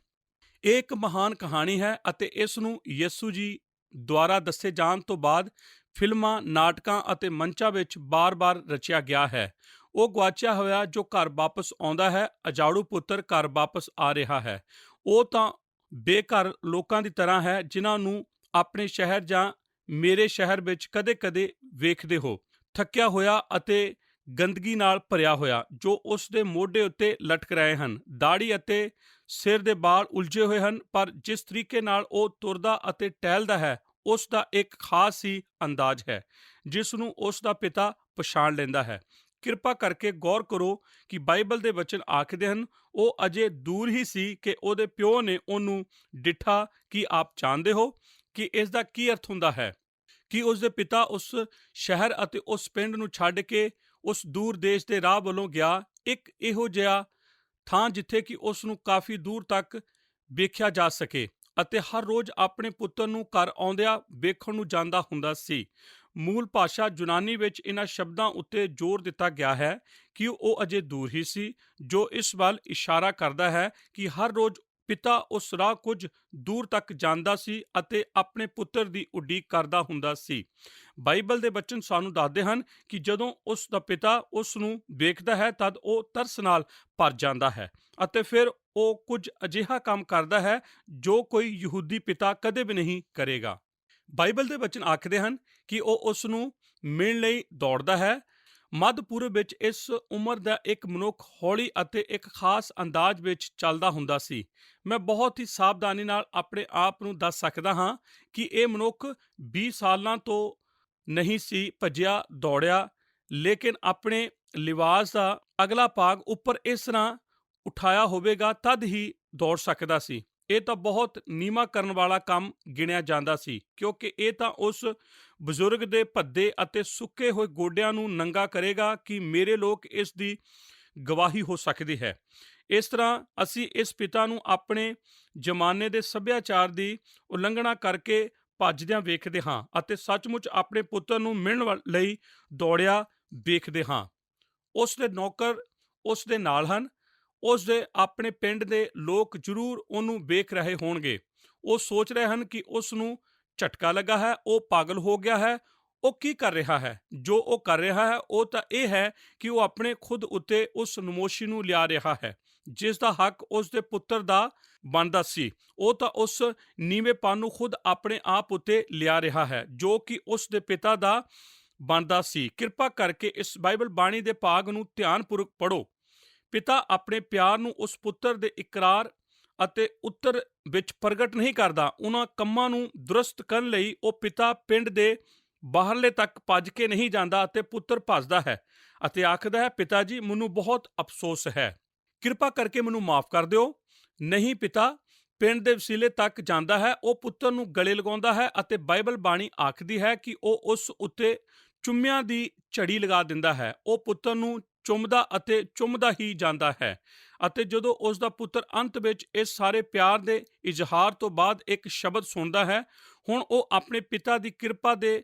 ਇਹ ਇੱਕ ਮਹਾਨ ਕਹਾਣੀ ਹੈ ਅਤੇ ਇਸ ਨੂੰ ਯਿਸੂ ਜੀ ਦੁਆਰਾ ਦੱਸੇ ਜਾਣ ਤੋਂ ਬਾਅਦ ਫਿਲਮਾਂ, ਨਾਟਕਾਂ ਅਤੇ ਮੰਚਾਂ ਵਿੱਚ ਬਾਰ-ਬਾਰ ਰਚਿਆ ਗਿਆ ਹੈ। ਉਹ ਗੁਆਚਿਆ ਹੋਇਆ ਜੋ ਘਰ ਵਾਪਸ ਆਉਂਦਾ ਹੈ। ਅਜਾੜੂ ਪੁੱਤਰ ਘਰ ਵਾਪਸ ਆ ਰਿਹਾ ਹੈ। ਉਹ ਤਾਂ ਬੇਘਰ ਲੋਕਾਂ ਦੀ ਤਰ੍ਹਾਂ ਹੈ ਜਿਨ੍ਹਾਂ ਨੂੰ ਆਪਣੇ ਸ਼ਹਿਰ ਜਾਂ ਮੇਰੇ ਸ਼ਹਿਰ ਵਿੱਚ ਕਦੇ-ਕਦੇ ਵੇਖਦੇ ਹੋ, ਥੱਕਿਆ ਹੋਇਆ ਅਤੇ ਗੰਦਗੀ ਨਾਲ ਭਰਿਆ ਹੋਇਆ, ਜੋ ਉਸ ਦੇ ਮੋਢੇ ਉੱਤੇ ਲਟਕ ਰਹੇ ਹਨ। ਦਾੜੀ ਅਤੇ ਸਿਰ ਦੇ ਵਾਲ ਉਲਝੇ ਹੋਏ ਹਨ, ਪਰ ਜਿਸ ਤਰੀਕੇ ਨਾਲ ਉਹ ਤੁਰਦਾ ਅਤੇ ਟਹਿਲਦਾ ਹੈ ਉਸ ਦਾ ਇੱਕ ਖਾਸ ਹੀ ਅੰਦਾਜ਼ ਹੈ ਜਿਸ ਨੂੰ ਉਸ ਦਾ ਪਿਤਾ ਪਛਾਣ ਲੈਂਦਾ ਹੈ। ਕਿਰਪਾ ਕਰਕੇ ਗੌਰ ਕਰੋ ਕਿ ਬਾਈਬਲ ਦੇ ਵਚਨ ਆਖਦੇ ਹਨ, ਉਹ ਅਜੇ ਦੂਰ ਹੀ ਸੀ ਕਿ ਉਹਦੇ ਪਿਓ ਨੇ ਉਹਨੂੰ ਡਿੱਠਾ। ਕੀ ਆਪ ਜਾਣਦੇ ਹੋ ਕਿ ਇਸ ਦਾ ਕੀ ਅਰਥ ਹੁੰਦਾ ਹੈ? ਕਿ ਉਸ ਦੇ ਪਿਤਾ ਉਸ ਸ਼ਹਿਰ ਅਤੇ ਉਸ ਪਿੰਡ ਨੂੰ ਛੱਡ ਕੇ ਉਸ ਦੂਰ ਦੇਸ਼ ਦੇ ਰਾਹ ਵੱਲੋਂ ਗਿਆ, ਇੱਕ ਇਹੋ ਜਿਹਾ ਥਾਂ ਜਿੱਥੇ ਕਿ ਉਸ ਨੂੰ ਕਾਫੀ ਦੂਰ ਤੱਕ ਵੇਖਿਆ ਜਾ ਸਕੇ ਅਤੇ ਹਰ ਰੋਜ਼ ਆਪਣੇ ਪੁੱਤਰ ਨੂੰ ਘਰ ਆਉਂਦਿਆਂ ਵੇਖਣ ਨੂੰ ਜਾਂਦਾ ਹੁੰਦਾ ਸੀ। ਮੂਲ ਭਾਸ਼ਾ ਯੂਨਾਨੀ ਵਿੱਚ ਇਹਨਾਂ ਸ਼ਬਦਾਂ ਉੱਤੇ ਜ਼ੋਰ ਦਿੱਤਾ ਗਿਆ ਹੈ ਕਿ ਉਹ ਅਜੇ ਦੂਰ ਹੀ ਸੀ, ਜੋ ਇਸ ਵੱਲ ਇਸ਼ਾਰਾ ਕਰਦਾ ਹੈ ਕਿ ਹਰ ਰੋਜ਼ ਪਿਤਾ ਉਸ ਰਾਹ ਕੁਝ ਦੂਰ ਤੱਕ ਜਾਂਦਾ ਸੀ ਅਤੇ ਆਪਣੇ ਪੁੱਤਰ ਦੀ ਉਡੀਕ ਕਰਦਾ ਹੁੰਦਾ ਸੀ। ਬਾਈਬਲ ਦੇ ਬਚਨ ਸਾਨੂੰ ਦੱਸਦੇ ਹਨ ਕਿ ਜਦੋਂ ਉਸ ਦਾ ਪਿਤਾ ਉਸ ਨੂੰ ਵੇਖਦਾ ਹੈ ਤਦ ਉਹ ਤਰਸ ਨਾਲ ਭਰ ਜਾਂਦਾ ਹੈ ਅਤੇ ਫਿਰ ਉਹ ਕੁਝ ਅਜਿਹਾ ਕੰਮ ਕਰਦਾ ਹੈ ਜੋ ਕੋਈ ਯਹੂਦੀ ਪਿਤਾ ਕਦੇ ਵੀ ਨਹੀਂ ਕਰੇਗਾ। ਬਾਈਬਲ ਦੇ ਬਚਨ ਆਖਦੇ ਹਨ ਕਿ ਉਹ ਉਸ ਨੂੰ ਮਿਲਣ ਲਈ ਦੌੜਦਾ ਹੈ। ਮੱਧ ਪੂਰਬ ਵਿੱਚ ਇਸ ਉਮਰ ਦਾ ਇੱਕ ਮਨੁੱਖ ਹੌਲੀ ਅਤੇ ਇੱਕ ਖਾਸ ਅੰਦਾਜ਼ ਵਿੱਚ ਚੱਲਦਾ ਹੁੰਦਾ ਸੀ। ਮੈਂ ਬਹੁਤ ਹੀ ਸਾਵਧਾਨੀ ਨਾਲ ਆਪਣੇ ਆਪ ਨੂੰ ਦੱਸ ਸਕਦਾ ਹਾਂ ਕਿ ਇਹ ਮਨੁੱਖ 20 ਸਾਲਾਂ ਤੋਂ ਨਹੀਂ ਸੀ ਭੱਜਿਆ ਦੌੜਿਆ, ਲੇਕਿਨ ਆਪਣੇ ਲਿਬਾਸ ਦਾ ਅਗਲਾ ਭਾਗ ਉੱਪਰ ਇਸ ਤਰ੍ਹਾਂ ਉਠਾਇਆ ਹੋਵੇਗਾ ਤਦ ਹੀ ਦੌੜ ਸਕਦਾ ਸੀ। ਇਹ ਤਾਂ ਬਹੁਤ ਨੀਵਾਂ ਕਰਨ ਵਾਲਾ ਕੰਮ ਗਿਣਿਆ ਜਾਂਦਾ ਸੀ, ਕਿਉਂਕਿ ਇਹ ਤਾਂ ਉਸ ਬਜ਼ੁਰਗ ਦੇ ਭੱਦੇ ਅਤੇ ਸੁੱਕੇ ਹੋਏ ਗੋਡਿਆਂ ਨੂੰ ਨੰਗਾ ਕਰੇਗਾ ਕਿ ਮੇਰੇ ਲੋਕ ਇਸ ਦੀ ਗਵਾਹੀ ਹੋ ਸਕਦੀ ਹੈ। ਇਸ ਤਰ੍ਹਾਂ ਅਸੀਂ ਇਸ ਪਿਤਾ ਨੂੰ ਆਪਣੇ ਜ਼ਮਾਨੇ ਦੇ ਸੱਭਿਆਚਾਰ ਦੀ ਉਲੰਘਣਾ ਕਰਕੇ ਭੱਜਦਿਆਂ ਵੇਖਦੇ ਹਾਂ ਅਤੇ ਸੱਚਮੁੱਚ ਆਪਣੇ ਪੁੱਤਰ ਨੂੰ ਮਿਲਣ ਲਈ ਦੌੜਿਆ ਵੇਖਦੇ ਹਾਂ। ਉਸ ਦੇ ਨੌਕਰ ਉਸ ਦੇ ਨਾਲ ਹਨ। ਉਸ ਦੇ ਆਪਣੇ ਪਿੰਡ ਦੇ ਲੋਕ ਜ਼ਰੂਰ ਉਹਨੂੰ ਵੇਖ ਰਹੇ ਹੋਣਗੇ। ਉਹ ਸੋਚ ਰਹੇ ਹਨ ਕਿ ਉਸ ਨੂੰ ਝਟਕਾ ਲੱਗਾ ਹੈ, ਉਹ ਪਾਗਲ ਹੋ ਗਿਆ ਹੈ। ਉਹ ਕੀ ਕਰ ਰਿਹਾ ਹੈ? ਜੋ ਉਹ ਕਰ ਰਿਹਾ ਹੈ ਉਹ ਤਾਂ ਇਹ ਹੈ ਕਿ ਉਹ ਆਪਣੇ ਖੁਦ ਉੱਤੇ ਉਸ ਨਮੋਸ਼ੀ ਨੂੰ ਲਿਆ ਰਿਹਾ ਹੈ ਜਿਸ ਦਾ ਹੱਕ ਉਸ ਦੇ ਪੁੱਤਰ ਦਾ ਬਣਦਾ ਸੀ। ਉਹ ਤਾਂ ਉਸ ਨੀਵੇਂਪਨ ਨੂੰ ਖੁਦ ਆਪਣੇ ਆਪ ਉੱਤੇ ਲਿਆ ਰਿਹਾ ਹੈ ਜੋ ਕਿ ਉਸ ਦੇ ਪਿਤਾ ਦਾ ਬਣਦਾ ਸੀ। ਕਿਰਪਾ ਕਰਕੇ ਇਸ ਬਾਈਬਲ ਬਾਣੀ ਦੇ ਭਾਗ ਨੂੰ ਧਿਆਨਪੂਰਵਕ ਪੜ੍ਹੋ। ਪਿਤਾ ਆਪਣੇ ਪਿਆਰ ਨੂੰ ਉਸ ਪੁੱਤਰ ਦੇ ਇਕਰਾਰ ਅਤੇ ਉੱਤਰ ਵਿੱਚ ਪ੍ਰਗਟ ਨਹੀਂ ਕਰਦਾ। ਉਹਨਾਂ ਕੰਮਾਂ ਨੂੰ ਦਰੁਸਤ ਕਰਨ ਲਈ ਉਹ ਪਿਤਾ ਪਿੰਡ ਦੇ ਬਾਹਰਲੇ ਤੱਕ ਭੱਜ ਕੇ ਨਹੀਂ ਜਾਂਦਾ ਅਤੇ ਪੁੱਤਰ ਭੱਜਦਾ ਹੈ ਅਤੇ ਆਖਦਾ ਹੈ, ਪਿਤਾ ਜੀ ਮੈਨੂੰ ਬਹੁਤ ਅਫਸੋਸ ਹੈ, ਕਿਰਪਾ ਕਰਕੇ ਮੈਨੂੰ ਮਾਫ ਕਰ ਦਿਓ। ਨਹੀਂ, ਪਿਤਾ ਪਿੰਡ ਦੇ ਵਸੀਲੇ ਤੱਕ ਜਾਂਦਾ ਹੈ। ਉਹ ਪੁੱਤਰ ਨੂੰ ਗਲੇ ਲਗਾਉਂਦਾ ਹੈ ਅਤੇ ਬਾਈਬਲ ਬਾਣੀ ਆਖਦੀ ਹੈ ਕਿ ਉਹ ਉਸ ਉੱਤੇ ਚੁੰਮਿਆਂ ਦੀ ਝੜੀ ਲਗਾ ਦਿੰਦਾ ਹੈ। ਉਹ ਪੁੱਤਰ ਨੂੰ ਚੁੰਮਦਾ ਅਤੇ ਚੁੰਮਦਾ ਹੀ ਜਾਂਦਾ ਹੈ ਅਤੇ ਜਦੋਂ ਉਸ ਦਾ ਪੁੱਤਰ ਅੰਤ ਵਿੱਚ ਇਸ ਸਾਰੇ ਪਿਆਰ ਦੇ ਇਜ਼ਹਾਰ ਤੋਂ ਬਾਅਦ ਇੱਕ ਸ਼ਬਦ ਸੁਣਦਾ ਹੈ, ਹੁਣ ਉਹ ਆਪਣੇ ਪਿਤਾ ਦੀ ਕਿਰਪਾ ਦੇ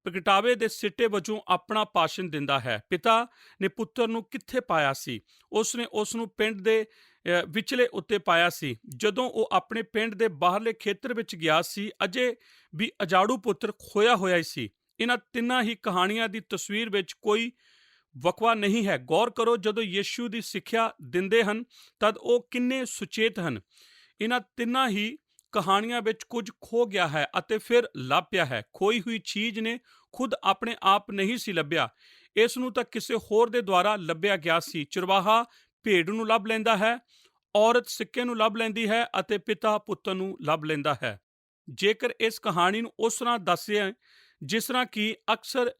ਪ੍ਰਗਟਾਵੇ ਦੇ ਸਿੱਟੇ ਵਜੋਂ ਆਪਣਾ ਭਾਸ਼ਣ ਦਿੰਦਾ ਹੈ। ਪਿਤਾ ਨੇ ਪੁੱਤਰ ਨੂੰ ਕਿੱਥੇ ਪਾਇਆ ਸੀ? ਉਸ ਨੇ ਉਸ ਨੂੰ ਪਿੰਡ ਦੇ ਵਿਚਲੇ ਉੱਤੇ ਪਾਇਆ ਸੀ। ਜਦੋਂ ਉਹ ਆਪਣੇ ਪਿੰਡ ਦੇ ਬਾਹਰਲੇ ਖੇਤਰ ਵਿੱਚ ਗਿਆ ਸੀ, ਅਜੇ ਵੀ ਅਜਾੜੂ ਪੁੱਤਰ ਖੋਇਆ ਹੋਇਆ ਹੀ ਸੀ। ਇਹਨਾਂ ਤਿੰਨਾਂ ਹੀ ਕਹਾਣੀਆਂ ਦੀ ਤਸਵੀਰ ਵਿੱਚ ਕੋਈ ਵਕਵਾ ਨਹੀਂ ਹੈ। ਗੌਰ ਕਰੋ, ਜਦੋਂ ਯਿਸੂ ਦੀ ਸਿੱਖਿਆ ਦਿੰਦੇ ਹਨ ਤਦ ਉਹ ਕਿੰਨੇ ਸੁਚੇਤ ਹਨ। ਇਹਨਾਂ ਤਿੰਨਾਂ ਹੀ ਕਹਾਣੀਆਂ ਵਿੱਚ ਕੁਝ ਖੋ ਗਿਆ ਹੈ ਅਤੇ ਫਿਰ ਲੱਭ ਪਿਆ ਹੈ। ਖੋਈ ਹੋਈ ਚੀਜ਼ ਨੇ ਖੁਦ ਆਪਣੇ ਆਪ ਨਹੀਂ ਸੀ ਲੱਭਿਆ, ਇਸ ਨੂੰ ਤਾਂ ਕਿਸੇ ਹੋਰ ਦੇ ਦੁਆਰਾ ਲੱਭਿਆ ਗਿਆ ਸੀ। ਚਰਵਾਹਾ ਭੇਡ ਨੂੰ ਲੱਭ ਲੈਂਦਾ ਹੈ, ਔਰਤ ਸਿੱਕੇ ਨੂੰ ਲੱਭ ਲੈਂਦੀ ਹੈ ਅਤੇ ਪਿਤਾ ਪੁੱਤਰ ਨੂੰ ਲੱਭ ਲੈਂਦਾ ਹੈ। ਜੇਕਰ ਇਸ ਕਹਾਣੀ ਨੂੰ ਉਸ ਤਰ੍ਹਾਂ ਦੱਸਿਆ ਜਿਸ ਤਰ੍ਹਾਂ ਕਿ ਅਕਸਰ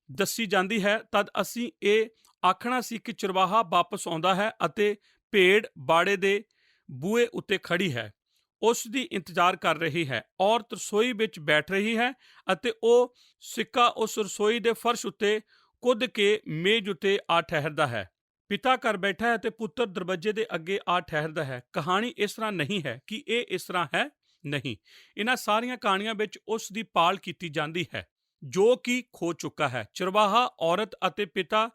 ਦੱਸੀ ਜਾਂਦੀ ਹੈ ਤਦ ਅਸੀਂ ਇਹ ਆਖਣਾ ਸੀ ਕਿ ਚਰਵਾਹਾ ਵਾਪਸ ਆਉਂਦਾ ਹੈ ਅਤੇ ਭੇਡ ਬਾੜੇ ਦੇ ਬੂਹੇ ਉੱਤੇ ਖੜੀ ਹੈ, ਉਸ ਦੀ ਇੰਤਜ਼ਾਰ ਕਰ ਰਹੀ ਹੈ। ਔਰਤ ਰਸੋਈ ਵਿੱਚ ਬੈਠ ਰਹੀ ਹੈ ਅਤੇ ਉਹ ਸਿੱਕਾ ਉਸ ਰਸੋਈ ਦੇ ਫਰਸ਼ ਉੱਤੇ ਕੁੱਦ ਕੇ ਮੇਜ਼ ਉੱਤੇ ਆ ਠਹਿਰਦਾ ਹੈ। ਪਿਤਾ ਘਰ ਬੈਠਾ ਹੈ ਅਤੇ ਪੁੱਤਰ ਦਰਵਾਜ਼ੇ ਦੇ ਅੱਗੇ ਆ ਠਹਿਰਦਾ ਹੈ। ਕਹਾਣੀ ਇਸ ਤਰ੍ਹਾਂ ਨਹੀਂ ਹੈ ਕਿ ਇਹ ਇਸ ਤਰ੍ਹਾਂ ਹੈ, ਨਹੀਂ। ਇਹਨਾਂ ਸਾਰੀਆਂ ਕਹਾਣੀਆਂ ਵਿੱਚ ਉਸ ਦੀ ਭਾਲ ਕੀਤੀ ਜਾਂਦੀ ਹੈ ਜੋ ਕਿ ਖੋ ਚੁੱਕਾ ਹੈ। ਚਰਵਾਹਾ, ਔਰਤ ਅਤੇ ਪਿਤਾ,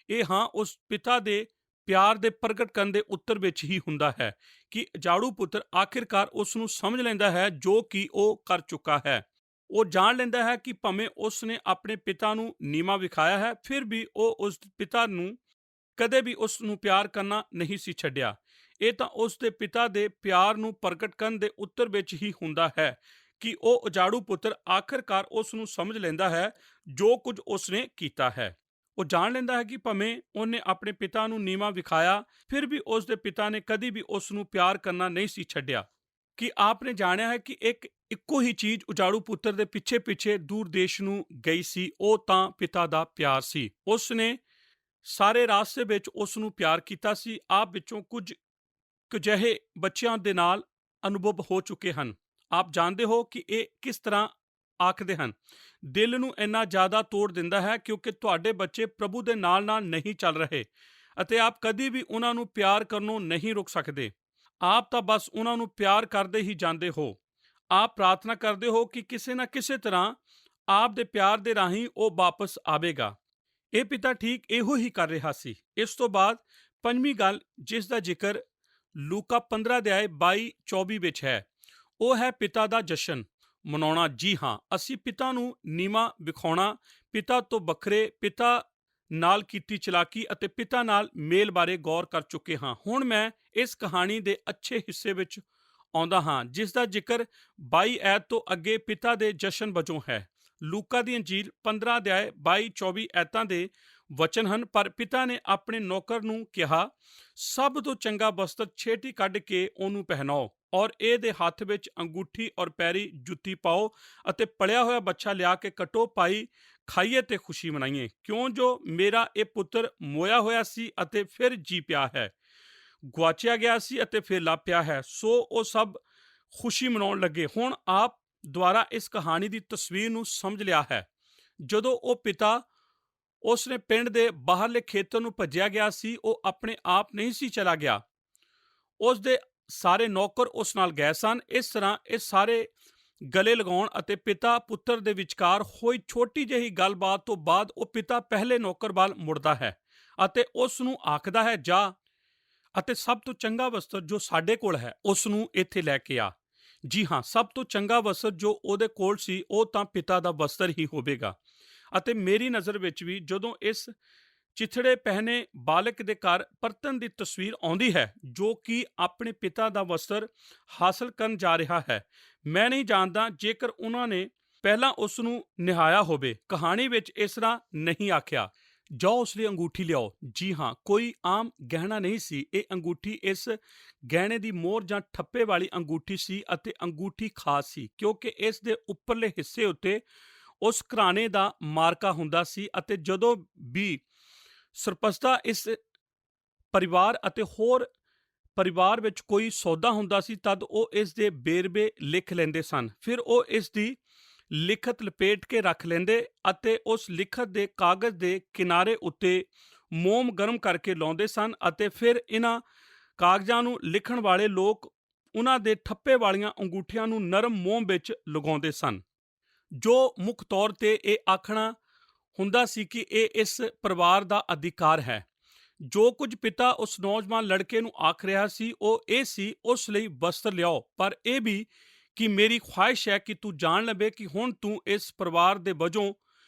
ਇਹ ਉਸ ਪਿਤਾ ਦੇ ਪਿਆਰ ਦੇ ਪ੍ਰਗਟ ਕਰਨ ਦੇ ਉੱਤਰ ਵਿੱਚ ਹੀ ਹੁੰਦਾ ਹੈ ਕਿ ਅਜਾੜੂ ਪੁੱਤਰ ਆਖਿਰਕਾਰ ਉਸ ਨੂੰ ਸਮਝ ਲੈਂਦਾ ਹੈ ਜੋ ਕਿ ਉਹ ਕਰ ਚੁੱਕਾ ਹੈ। ਉਹ ਜਾਣ ਲੈਂਦਾ ਹੈ ਕਿ ਭਾਵੇਂ ਉਸ ਨੇ ਆਪਣੇ ਪਿਤਾ ਨੂੰ ਨੀਵਾਂ ਵਿਖਾਇਆ ਹੈ, ਫਿਰ ਵੀ ਉਹ ਉਸ ਪਿਤਾ ਨੂੰ ਕਦੇ ਵੀ ਉਸ ਨੂੰ ਪਿਆਰ ਕਰਨਾ ਨਹੀਂ ਸੀ ਛੱਡਿਆ। ਇਹ ਤਾਂ ਉਸ ਦੇ ਪਿਤਾ ਦੇ ਪਿਆਰ ਨੂੰ ਪ੍ਰਗਟ ਕਰਨ ਦੇ ਉੱਤਰ ਵਿੱਚ ਹੀ ਹੁੰਦਾ ਹੈ ਕਿ ਉਹ ਅਜਾੜੂ ਪੁੱਤਰ ਆਖਿਰਕਾਰ ਉਸ ਨੂੰ ਸਮਝ ਲੈਂਦਾ ਹੈ ਜੋ ਕੁਝ ਉਸ ਨੇ ਕੀਤਾ ਹੈ। ਉਹ ਜਾਣ ਲੈਂਦਾ ਹੈ ਕਿ ਭਾਵੇਂ ਉਹਨੇ ਆਪਣੇ ਪਿਤਾ ਨੂੰ ਨੀਵਾਂ ਵਿਖਾਇਆ, ਫਿਰ ਵੀ ਉਸ ਦੇ ਪਿਤਾ ਨੇ ਕਦੀ ਵੀ ਉਸ ਨੂੰ ਪਿਆਰ ਕਰਨਾ ਨਹੀਂ ਸੀ ਛੱਡਿਆ। ਕਿ ਆਪਨੇ ਜਾਣਿਆ ਹੈ ਕਿ ਇੱਕੋ ਹੀ ਚੀਜ਼ ਉਜਾੜੂ ਪੁੱਤਰ ਦੇ ਪਿੱਛੇ ਪਿੱਛੇ ਦੂਰ ਦੇਸ਼ ਨੂੰ ਗਈ ਸੀ, ਉਹ ਤਾਂ ਪਿਤਾ ਦਾ ਪਿਆਰ ਸੀ। ਉਸ ਨੇ ਸਾਰੇ ਰਾਸਤੇ ਵਿੱਚ ਉਸ ਨੂੰ ਪਿਆਰ ਕੀਤਾ ਸੀ। ਆਪ ਵਿੱਚੋਂ ਕੁਝ ਅਜਿਹੇ ਬੱਚਿਆਂ ਦੇ ਨਾਲ ਅਨੁਭਵ ਹੋ ਚੁੱਕੇ ਹਨ। ਆਪ ਜਾਣਦੇ ਹੋ ਕਿ ਇਹ ਕਿਸ ਤਰ੍ਹਾਂ ਆਖਦੇ ਹਨ, ਦਿਲ ਨੂੰ ਇੰਨਾ ਜ਼ਿਆਦਾ ਤੋੜ ਦਿੰਦਾ ਹੈ ਕਿਉਂਕਿ ਤੁਹਾਡੇ ਬੱਚੇ ਪ੍ਰਭੂ ਦੇ ਨਾਲ ਨਾਲ ਨਹੀਂ ਚੱਲ ਰਹੇ ਅਤੇ ਆਪ ਕਦੀ ਵੀ ਉਹਨਾਂ ਨੂੰ ਪਿਆਰ ਕਰਨੋਂ ਨਹੀਂ ਰੁਕ ਸਕਦੇ। ਆਪ ਤਾਂ ਬਸ ਉਹਨਾਂ ਨੂੰ ਪਿਆਰ ਕਰਦੇ ਹੀ ਜਾਂਦੇ ਹੋ। ਆਪ ਪ੍ਰਾਰਥਨਾ ਕਰਦੇ ਹੋ ਕਿ ਕਿਸੇ ਨਾ ਕਿਸੇ ਤਰ੍ਹਾਂ ਆਪ ਦੇ ਪਿਆਰ ਦੇ ਰਾਹੀਂ ਉਹ ਵਾਪਸ ਆਵੇਗਾ। ਇਹ ਪਿਤਾ ਠੀਕ ਇਹੋ ਹੀ ਕਰ ਰਿਹਾ ਸੀ। ਇਸ ਤੋਂ ਬਾਅਦ ਪੰਜਵੀਂ ਗੱਲ ਜਿਸ ਦਾ ਜ਼ਿਕਰ ਲੂਕਾ 15 ਅਧਿਆਇ 22-24 ਵਿੱਚ ਹੈ, ਉਹ ਹੈ ਪਿਤਾ ਦਾ ਜਸ਼ਨ। ਮਨਾਉਣਾ। ਜੀ ਹਾਂ, ਅਸੀਂ ਪਿਤਾ ਨੂੰ ਨੀਵਾਂ ਵਿਖਾਉਣਾ, ਪਿਤਾ ਤੋਂ ਵੱਖਰੇ, ਪਿਤਾ ਨਾਲ ਕੀਤੀ ਚਲਾਕੀ ਅਤੇ ਪਿਤਾ ਨਾਲ ਮੇਲ ਬਾਰੇ ਗੌਰ ਕਰ ਚੁੱਕੇ ਹਾਂ। ਹੁਣ ਮੈਂ ਇਸ ਕਹਾਣੀ ਦੇ ਅੱਛੇ ਹਿੱਸੇ ਵਿੱਚ ਆਉਂਦਾ ਹਾਂ, ਜਿਸ ਦਾ ਜ਼ਿਕਰ 22 ਐਤ ਤੋਂ ਅੱਗੇ ਪਿਤਾ ਦੇ ਜਸ਼ਨ ਵਜੋਂ ਹੈ। ਲੂਕਾ ਦੀ ਅੰਜੀਲ 15 ਅਧਿਆਇ 22-24 ਐਤਾਂ ਦੇ ਵਚਨ ਹਨ। ਪਰ ਪਿਤਾ ਨੇ ਆਪਣੇ ਨੌਕਰ ਨੂੰ ਕਿਹਾ, ਸਭ ਤੋਂ ਚੰਗਾ ਬਸਤਰ ਛੇਤੀ ਕੱਢ ਕੇ ਉਹਨੂੰ ਪਹਿਨਾਓ ਔਰ ਇਹਦੇ ਹੱਥ ਵਿੱਚ ਅੰਗੂਠੀ ਔਰ ਪੈਰੀ ਜੁੱਤੀ ਪਾਓ ਅਤੇ ਪਲਿਆ ਹੋਇਆ ਬੱਚਾ ਲਿਆ ਕੇ ਕੱਟੋ, ਪਾਈ ਖਾਈਏ ਤੇ ਖੁਸ਼ੀ ਮਨਾਈਏ, ਕਿਉਂ ਜੋ ਮੇਰਾ ਇਹ ਪੁੱਤਰ ਮੋਇਆ ਹੋਇਆ ਸੀ ਅਤੇ ਫਿਰ ਜੀ ਪਿਆ ਹੈ, ਗੁਆਚਿਆ ਗਿਆ ਸੀ ਅਤੇ ਫਿਰ ਲੱਭ ਪਿਆ ਹੈ। ਸੋ ਉਹ ਸਭ ਖੁਸ਼ੀ ਮਨਾਉਣ ਲੱਗੇ। ਹੁਣ ਆਪ ਦੁਆਰਾ ਇਸ ਕਹਾਣੀ ਦੀ ਤਸਵੀਰ ਨੂੰ ਸਮਝ ਲਿਆ ਹੈ। ਜਦੋਂ ਉਹ ਪਿਤਾ ਉਸਨੇ ਪਿੰਡ ਦੇ ਬਾਹਰਲੇ ਖੇਤਰ ਨੂੰ ਭੱਜਿਆ ਗਿਆ ਸੀ, ਉਹ ਆਪਣੇ ਆਪ ਨਹੀਂ ਸੀ ਚਲਾ ਗਿਆ, ਉਸ ਦੇ ਸਾਰੇ ਨੌਕਰ ਉਸ ਨਾਲ ਗਏ ਸਨ। ਇਸ ਤਰ੍ਹਾਂ ਇਹ ਸਾਰੇ ਗਲੇ ਲਗਾਉਣ ਅਤੇ ਪਿਤਾ ਪੁੱਤਰ ਦੇ ਵਿਚਕਾਰ ਹੋਈ ਛੋਟੀ ਜਿਹੀ ਗੱਲਬਾਤ ਤੋਂ ਬਾਅਦ ਉਹ ਪਿਤਾ ਪਹਿਲੇ ਨੌਕਰ ਵੱਲ ਮੁੜਦਾ ਹੈ ਅਤੇ ਉਸ ਨੂੰ ਆਖਦਾ ਹੈ, ਜਾ ਅਤੇ ਸਭ ਤੋਂ ਚੰਗਾ ਵਸਤਰ ਜੋ ਸਾਡੇ ਕੋਲ ਹੈ ਉਸ ਨੂੰ ਇੱਥੇ ਲੈ ਕੇ ਆ। ਜੀ ਹਾਂ, ਸਭ ਤੋਂ ਚੰਗਾ ਵਸਤਰ ਜੋ ਉਹਦੇ ਕੋਲ ਸੀ ਉਹ ਤਾਂ ਪਿਤਾ ਦਾ ਵਸਤਰ ਹੀ ਹੋਵੇਗਾ। ਅਤੇ ਮੇਰੀ ਨਜ਼ਰ ਵਿੱਚ ਵੀ ਜਦੋਂ ਇਸ ਚਿਥੜੇ ਪਹਿਨੇ ਬਾਲਕ ਦੇ ਘਰ ਪਰਤਨ ਦੀ ਤਸਵੀਰ ਆਉਂਦੀ ਹੈ, ਜੋ ਕਿ ਆਪਣੇ ਪਿਤਾ ਦਾ ਵਸਤਰ ਹਾਸਲ ਕਰਨ ਜਾ ਰਿਹਾ ਹੈ। ਮੈਂ ਨਹੀਂ ਜਾਣਦਾ ਜੇਕਰ ਉਹਨਾਂ ਨੇ ਪਹਿਲਾਂ ਉਸ ਨੂੰ ਨਿਹਾਇਆ ਹੋਵੇ। ਕਹਾਣੀ ਵਿੱਚ ਇਸ ਤਰ੍ਹਾਂ ਨਹੀਂ ਆਖਿਆ, ਜਾਓ ਉਸ ਲਈ ਅੰਗੂਠੀ ਲਿਆਓ। ਜੀ ਹਾਂ, ਕੋਈ ਆਮ ਗਹਿਣਾ ਨਹੀਂ ਸੀ। ਇਹ ਅੰਗੂਠੀ ਇਸ ਗਹਿਣੇ ਦੀ ਮੋਹਰ ਜਾਂ ਠੱਪੇ ਵਾਲੀ ਅੰਗੂਠੀ ਸੀ ਅਤੇ ਅੰਗੂਠੀ ਖਾਸ ਸੀ ਕਿਉਂਕਿ ਇਸ ਦੇ ਉੱਪਰਲੇ ਹਿੱਸੇ ਉੱਤੇ ਉਸ ਘਰਾਣੇ ਦਾ ਮਾਰਕਾ ਹੁੰਦਾ ਸੀ ਅਤੇ ਜਦੋਂ ਵੀ ਸਰਪਸਤਾ ਇਸ ਪਰਿਵਾਰ ਅਤੇ ਹੋਰ ਪਰਿਵਾਰ ਵਿੱਚ ਕੋਈ ਸੌਦਾ ਹੁੰਦਾ ਸੀ ਤਦ ਉਹ ਇਸ ਦੇ ਵੇਰਵੇ ਲਿਖ ਲੈਂਦੇ ਸਨ। ਫਿਰ ਉਹ ਇਸ ਦੀ ਲਿਖਤ ਲਪੇਟ ਕੇ ਰੱਖ ਲੈਂਦੇ ਅਤੇ ਉਸ ਲਿਖਤ ਦੇ ਕਾਗਜ਼ ਦੇ ਕਿਨਾਰੇ ਉੱਤੇ ਮੋਮ ਗਰਮ ਕਰਕੇ ਲਾਉਂਦੇ ਸਨ ਅਤੇ ਫਿਰ ਇਹਨਾਂ ਕਾਗਜ਼ਾਂ ਨੂੰ ਲਿਖਣ ਵਾਲੇ ਲੋਕ ਉਹਨਾਂ ਦੇ ਠੱਪੇ ਵਾਲੀਆਂ ਅੰਗੂਠੀਆਂ ਨੂੰ ਨਰਮ ਮੋਮ ਵਿੱਚ ਲਗਾਉਂਦੇ ਸਨ, ਜੋ ਮੁੱਖ ਤੌਰ ਤੇ ਇਹ ਆਖਣਾ ਹੁੰਦਾ ਸੀ ਕਿ ਇਹ ਇਸ ਪਰਿਵਾਰ ਦਾ ਅਧਿਕਾਰ ਹੈ। ਜੋ ਕੁਝ ਪਿਤਾ ਉਸ ਨੌਜਵਾਨ ਲੜਕੇ ਨੂੰ ਆਖ ਰਿਹਾ ਸੀ ਉਹ ਇਹ ਸੀ, ਉਸ ਲਈ ਵਸਤਰ ਲਿਆਓ, ਪਰ ਇਹ ਵੀ ਕਿ ਮੇਰੀ ਖੁਆਇਸ਼ ਹੈ ਕਿ ਤੂੰ ਜਾਣ ਲਵੇ ਕਿ ਹੁਣ ਤੂੰ ਇਸ ਪਰਿਵਾਰ ਦੇ ਵਜੋਂ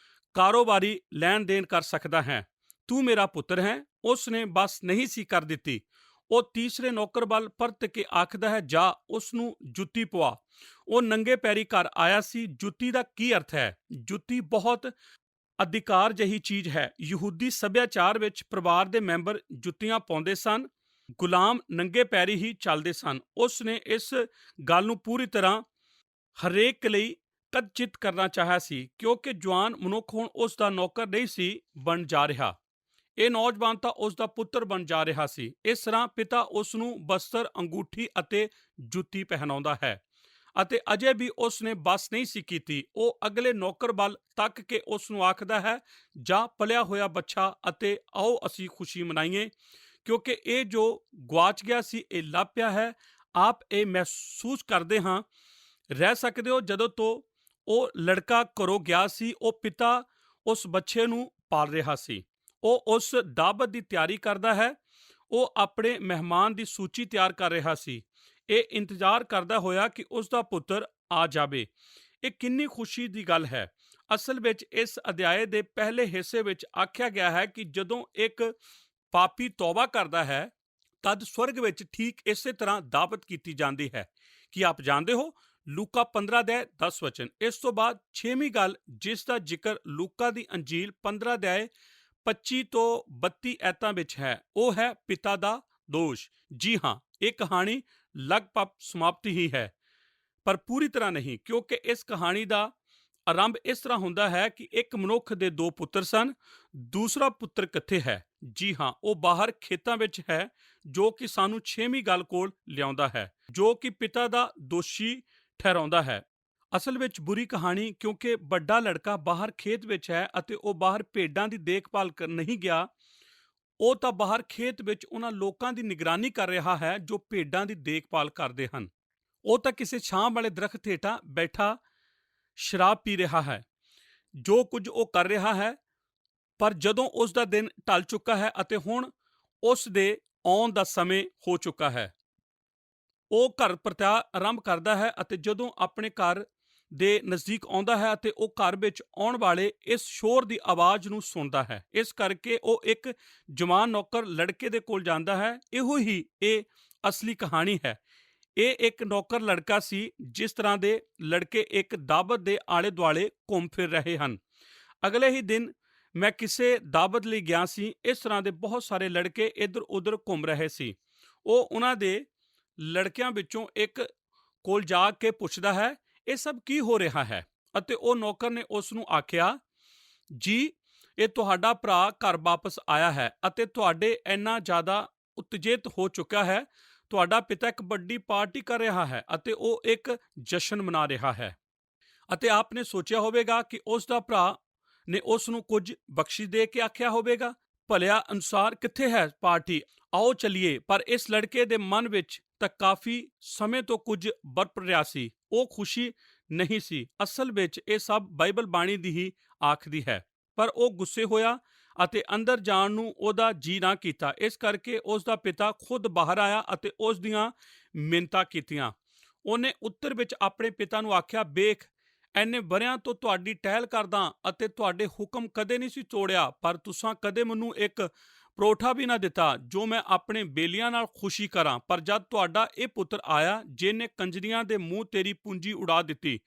ਕਾਰੋਬਾਰੀ ਲੈਣ ਦੇਣ ਕਰ ਸਕਦਾ ਹੈ। ਤੂੰ ਮੇਰਾ ਪੁੱਤਰ ਹੈ। ਉਸ ਨੇ ਬਸ ਨਹੀਂ ਸੀ ਕਰ ਦਿੱਤੀ। ਉਹ ਤੀਸਰੇ ਨੌਕਰ ਵੱਲ ਪਰਤ ਕੇ ਆਖਦਾ ਹੈ, ਜਾ ਉਸ ਨੂੰ ਜੁੱਤੀ ਪਵਾ। ਉਹ ਨੰਗੇ ਪੈਰੀ ਘਰ ਆਇਆ ਸੀ। ਜੁੱਤੀ ਦਾ ਕੀ ਅਰਥ ਹੈ? ਜੁੱਤੀ ਬਹੁਤ ਅਧਿਕਾਰ ਜਿਹੀ ਚੀਜ਼ ਹੈ। ਯਹੂਦੀ ਸੱਭਿਆਚਾਰ ਵਿੱਚ ਪਰਿਵਾਰ ਦੇ ਮੈਂਬਰ ਜੁੱਤੀਆਂ ਪਾਉਂਦੇ ਸਨ, ਗੁਲਾਮ ਨੰਗੇ ਪੈਰੀ ਹੀ ਚੱਲਦੇ ਸਨ। ਉਸ ਨੇ ਇਸ ਗੱਲ ਨੂੰ ਪੂਰੀ ਤਰ੍ਹਾਂ ਹਰੇਕ ਲਈ ਕਦਚਿਤ ਕਰਨਾ ਚਾਹਿਆ ਸੀ ਕਿਉਂਕਿ ਜਵਾਨ ਮਨੁੱਖ ਹੁਣ ਉਸ ਦਾ ਨੌਕਰ ਨਹੀਂ ਸੀ ਬਣ ਜਾ ਰਿਹਾ, ਇਹ ਨੌਜਵਾਨ ਤਾਂ ਉਸ ਦਾ ਪੁੱਤਰ ਬਣ ਜਾ ਰਿਹਾ ਸੀ। ਇਸ ਤਰ੍ਹਾਂ ਪਿਤਾ ਉਸ ਨੂੰ ਬਸਤਰ, ਅੰਗੂਠੀ ਅਤੇ ਜੁੱਤੀ ਪਹਿਨਾਉਂਦਾ ਹੈ ਅਤੇ ਅਜੇ ਵੀ ਉਸ ਨੇ ਬਸ ਨਹੀਂ ਸੀ ਕੀਤੀ। ਉਹ ਅਗਲੇ ਨੌਕਰ ਵੱਲ ਤੱਕ ਕੇ ਉਸ ਨੂੰ ਆਖਦਾ ਹੈ, ਜਾ ਪਲਿਆ ਹੋਇਆ ਬੱਚਾ ਅਤੇ ਆਓ ਅਸੀਂ ਖੁਸ਼ੀ ਮਨਾਈਏ, ਕਿਉਂਕਿ ਇਹ ਜੋ ਗੁਆਚ ਗਿਆ ਸੀ ਇਹ ਲੱਭ ਪਿਆ ਹੈ। ਆਪ ਇਹ ਮਹਿਸੂਸ ਕਰਦੇ ਹਾਂ ਰਹਿ ਸਕਦੇ ਹੋ, ਜਦੋਂ ਤੋਂ ਉਹ ਲੜਕਾ ਘਰੋਂ ਗਿਆ ਸੀ ਉਹ ਪਿਤਾ ਉਸ ਬੱਚੇ ਨੂੰ ਪਾਲ ਰਿਹਾ ਸੀ। ਉਹ ਉਸ ਦਾਵਤ ਦੀ ਤਿਆਰੀ ਕਰਦਾ ਹੈ। ਉਹ ਆਪਣੇ ਮਹਿਮਾਨ ਦੀ ਸੂਚੀ ਤਿਆਰ ਕਰ ਰਿਹਾ ਸੀ, ਇਹ ਇੰਤਜ਼ਾਰ ਕਰਦਾ ਹੋਇਆ ਕਿ ਉਸ ਦਾ ਪੁੱਤਰ ਆ ਜਾਵੇ। ਇਹ ਕਿੰਨੀ ਖੁਸ਼ੀ ਦੀ ਗੱਲ ਹੈ। ਅਸਲ ਵਿੱਚ ਇਸ ਅਧਿਆਏ ਦੇ ਪਹਿਲੇ ਹਿੱਸੇ ਵਿੱਚ ਆਖਿਆ ਗਿਆ ਹੈ ਕਿ ਜਦੋਂ ਇੱਕ ਪਾਪੀ ਤੌਬਾ ਕਰਦਾ ਹੈ ਤਦ ਸਵਰਗ ਵਿੱਚ ਠੀਕ ਇਸੇ ਤਰ੍ਹਾਂ ਦਾਵਤ ਕੀਤੀ ਜਾਂਦੀ ਹੈ। ਕੀ ਆਪ ਜਾਣਦੇ ਹੋ? ਲੂਕਾ 15 ਅਧਿਆਇ 10 ਵਚਨ। ਇਸ ਤੋਂ ਬਾਅਦ 6ਵੀਂ ਗੱਲ ਜਿਸ ਦਾ ਜ਼ਿਕਰ ਲੂਕਾ ਦੀ ਅੰਜੀਲ 15 ਅਧਿਆਇ 25 ਤੋਂ 32 ਐਤਾਂ ਵਿੱਚ ਹੈ, ਉਹ ਹੈ ਪਿਤਾ ਦਾ ਦੋਸ਼। ਜੀ ਹਾਂ, ਇਹ ਕਹਾਣੀ ਲਗਭਗ ਸਮਾਪਤੀ ਹੀ ਹੈ, ਪਰ ਪੂਰੀ ਤਰ੍ਹਾਂ ਨਹੀਂ, ਕਿਉਂਕਿ ਇਸ ਕਹਾਣੀ ਦਾ ਆਰੰਭ ਇਸ ਤਰ੍ਹਾਂ ਹੁੰਦਾ ਹੈ ਕਿ ਇੱਕ ਮਨੁੱਖ ਦੇ ਦੋ ਪੁੱਤਰ ਸਨ। ਦੂਸਰਾ ਪੁੱਤਰ ਕਿੱਥੇ ਹੈ? ਜੀ ਹਾਂ, ਉਹ ਬਾਹਰ ਖੇਤਾਂ ਵਿੱਚ ਹੈ, ਜੋ ਕਿ ਸਾਨੂੰ 6ਵੀਂ ਗੱਲ ਕੋਲ ਲਿਆਉਂਦਾ ਹੈ, ਜੋ ਕਿ ਪਿਤਾ ਦਾ ਦੋਸ਼ੀ ਠਹਿਰਾਉਂਦਾ ਹੈ। ਅਸਲ ਵਿੱਚ ਬੁਰੀ ਕਹਾਣੀ, ਕਿਉਂਕਿ ਵੱਡਾ ਲੜਕਾ ਬਾਹਰ ਖੇਤ ਵਿੱਚ ਹੈ ਅਤੇ ਉਹ ਬਾਹਰ ਭੇਡਾਂ ਦੀ ਦੇਖਭਾਲ ਕਰਨ ਨਹੀਂ ਗਿਆ। ਉਹ ਤਾਂ ਬਾਹਰ ਖੇਤ ਵਿੱਚ ਉਹਨਾਂ ਲੋਕਾਂ ਦੀ ਨਿਗਰਾਨੀ ਕਰ ਰਿਹਾ ਹੈ ਜੋ ਭੇਡਾਂ ਦੀ ਦੇਖਭਾਲ ਕਰਦੇ ਹਨ। ਉਹ ਤਾਂ ਕਿਸੇ ਛਾਂ ਵਾਲੇ ਦਰਖਤ ਹੇਠਾਂ ਬੈਠਾ ਸ਼ਰਾਬ ਪੀ ਰਿਹਾ ਹੈ। ਜੋ ਕੁਝ ਉਹ ਕਰ ਰਿਹਾ ਹੈ, ਪਰ ਜਦੋਂ ਉਸ ਦਾ ਦਿਨ ਢਲ ਚੁੱਕਾ ਹੈ ਅਤੇ ਹੁਣ ਉਸ ਦੇ ਆਉਣ ਦਾ ਸਮੇਂ ਹੋ ਚੁੱਕਾ ਹੈ, ਉਹ ਘਰ ਪਰਤਿਆ ਆਰੰਭ ਕਰਦਾ ਹੈ ਅਤੇ ਜਦੋਂ ਆਪਣੇ ਘਰ ਦੇ ਨਜ਼ਦੀਕ ਆਉਂਦਾ ਹੈ ਅਤੇ ਉਹ ਘਰ ਵਿੱਚ ਆਉਣ ਵਾਲੇ ਇਸ ਸ਼ੋਰ ਦੀ ਆਵਾਜ਼ ਨੂੰ ਸੁਣਦਾ ਹੈ। ਇਸ ਕਰਕੇ ਉਹ ਇੱਕ ਜਵਾਨ ਨੌਕਰ ਲੜਕੇ ਦੇ ਕੋਲ ਜਾਂਦਾ ਹੈ। ਇਹੋ ਹੀ ਇਹ ਅਸਲੀ ਕਹਾਣੀ ਹੈ। ਇਹ ਇੱਕ ਨੌਕਰ ਲੜਕਾ ਸੀ। ਜਿਸ ਤਰ੍ਹਾਂ ਦੇ ਲੜਕੇ ਇੱਕ ਦਾਵਤ ਦੇ ਆਲੇ ਦੁਆਲੇ ਘੁੰਮ ਫਿਰ ਰਹੇ ਹਨ। ਅਗਲੇ ਹੀ ਦਿਨ ਮੈਂ ਕਿਸੇ ਦਾਵਤ ਲਈ ਗਿਆ ਸੀ। ਇਸ ਤਰ੍ਹਾਂ ਦੇ ਬਹੁਤ ਸਾਰੇ ਲੜਕੇ ਇੱਧਰ ਉੱਧਰ ਘੁੰਮ ਰਹੇ ਸੀ। ਉਹ ਉਹਨਾਂ ਦੇ ਲੜਕਿਆਂ ਵਿੱਚੋਂ ਇੱਕ ਕੋਲ ਜਾ ਕੇ ਪੁੱਛਦਾ ਹੈ, ਇਹ ਸਭ ਕੀ ਹੋ ਰਿਹਾ ਹੈ? ਅਤੇ ਉਹ ਨੌਕਰ ਨੇ ਉਸ ਨੂੰ ਆਖਿਆ, ਜੀ ਇਹ ਤੁਹਾਡਾ ਭਰਾ ਘਰ ਵਾਪਸ ਆਇਆ ਹੈ ਅਤੇ ਤੁਹਾਡੇ ਇੰਨਾ ਜ਼ਿਆਦਾ ਉਤੇਜਿਤ ਹੋ ਚੁੱਕਾ ਹੈ। ਤੁਹਾਡਾ ਪਿਤਾ ਇੱਕ ਵੱਡੀ ਪਾਰਟੀ ਕਰ ਰਿਹਾ ਹੈ ਅਤੇ ਉਹ ਇੱਕ ਜਸ਼ਨ ਮਨਾ ਰਿਹਾ ਹੈ ਅਤੇ ਆਪਨੇ ਸੋਚਿਆ ਹੋਵੇਗਾ ਕਿ ਉਸ ਦਾ ਭਰਾ ਨੇ ਉਸ ਨੂੰ ਕੁਝ ਬਖਸ਼ਿਸ਼ ਦੇ ਕੇ ਆਖਿਆ ਹੋਵੇਗਾ। ਭਲਿਆ ਅਨੁਸਾਰ ਕਿੱਥੇ ਹੈ ਪਾਰਟੀ, ਆਓ ਚੱਲੀਏ। ਪਰ ਇਸ ਲੜਕੇ ਦੇ ਮਨ ਵਿੱਚ ਤਾਂ ਕਾਫੀ ਸਮੇਂ ਤੋਂ ਕੁਝ ਬਰਪ ਰਿਹਾ ਸੀ। ਉਹ ਖੁਸ਼ੀ ਨਹੀਂ ਸੀ। ਅਸਲ ਵਿੱਚ ਇਹ ਸਭ ਬਾਈਬਲ ਬਾਣੀ ਦੀ ਹੀ ਆਖਦੀ ਹੈ। ਪਰ ਉਹ ਗੁੱਸੇ ਹੋਇਆ ਅਤੇ ਅੰਦਰ ਜਾਣ ਨੂੰ ਉਹਦਾ ਜੀ ਨਾ ਕੀਤਾ। ਇਸ ਕਰਕੇ ਉਸ ਦਾ ਪਿਤਾ ਖੁਦ ਬਾਹਰ ਆਇਆ ਅਤੇ ਉਸ ਦੀਆਂ ਮਿੰਨਤਾਂ ਕੀਤੀਆਂ। ਉਹਨੇ ਉੱਤਰ ਵਿੱਚ ਆਪਣੇ ਪਿਤਾ ਨੂੰ ਆਖਿਆ, ਵੇਖ ਇੰਨੇ ਵਰਿਆਂ ਤੋਂ ਤੁਹਾਡੀ ਟਹਿਲ ਕਰਦਾ ਅਤੇ ਤੁਹਾਡੇ ਹੁਕਮ ਕਦੇ ਨਹੀਂ ਸੀ ਤੋੜਿਆ, ਪਰ ਤੁਸਾਂ ਕਦੇ ਮੈਨੂੰ ਇੱਕ ਪਰੌਠਾ ਵੀ ਨਾ ਦਿੱਤਾ ਜੋ ਮੈਂ ਆਪਣੇ ਬੇਲੀਆਂ ਨਾਲ ਖੁਸ਼ੀ ਕਰਾਂ। ਪਰ ਜਦ ਤੁਹਾਡਾ ਇਹ ਪੁੱਤਰ ਆਇਆ ਜਿਹਨੇ ਕੰਜਰੀਆਂ ਦੇ ਮੂੰਹ ਤੇਰੀ ਪੂੰਜੀ ਉਡਾ ਦਿੱਤੀ,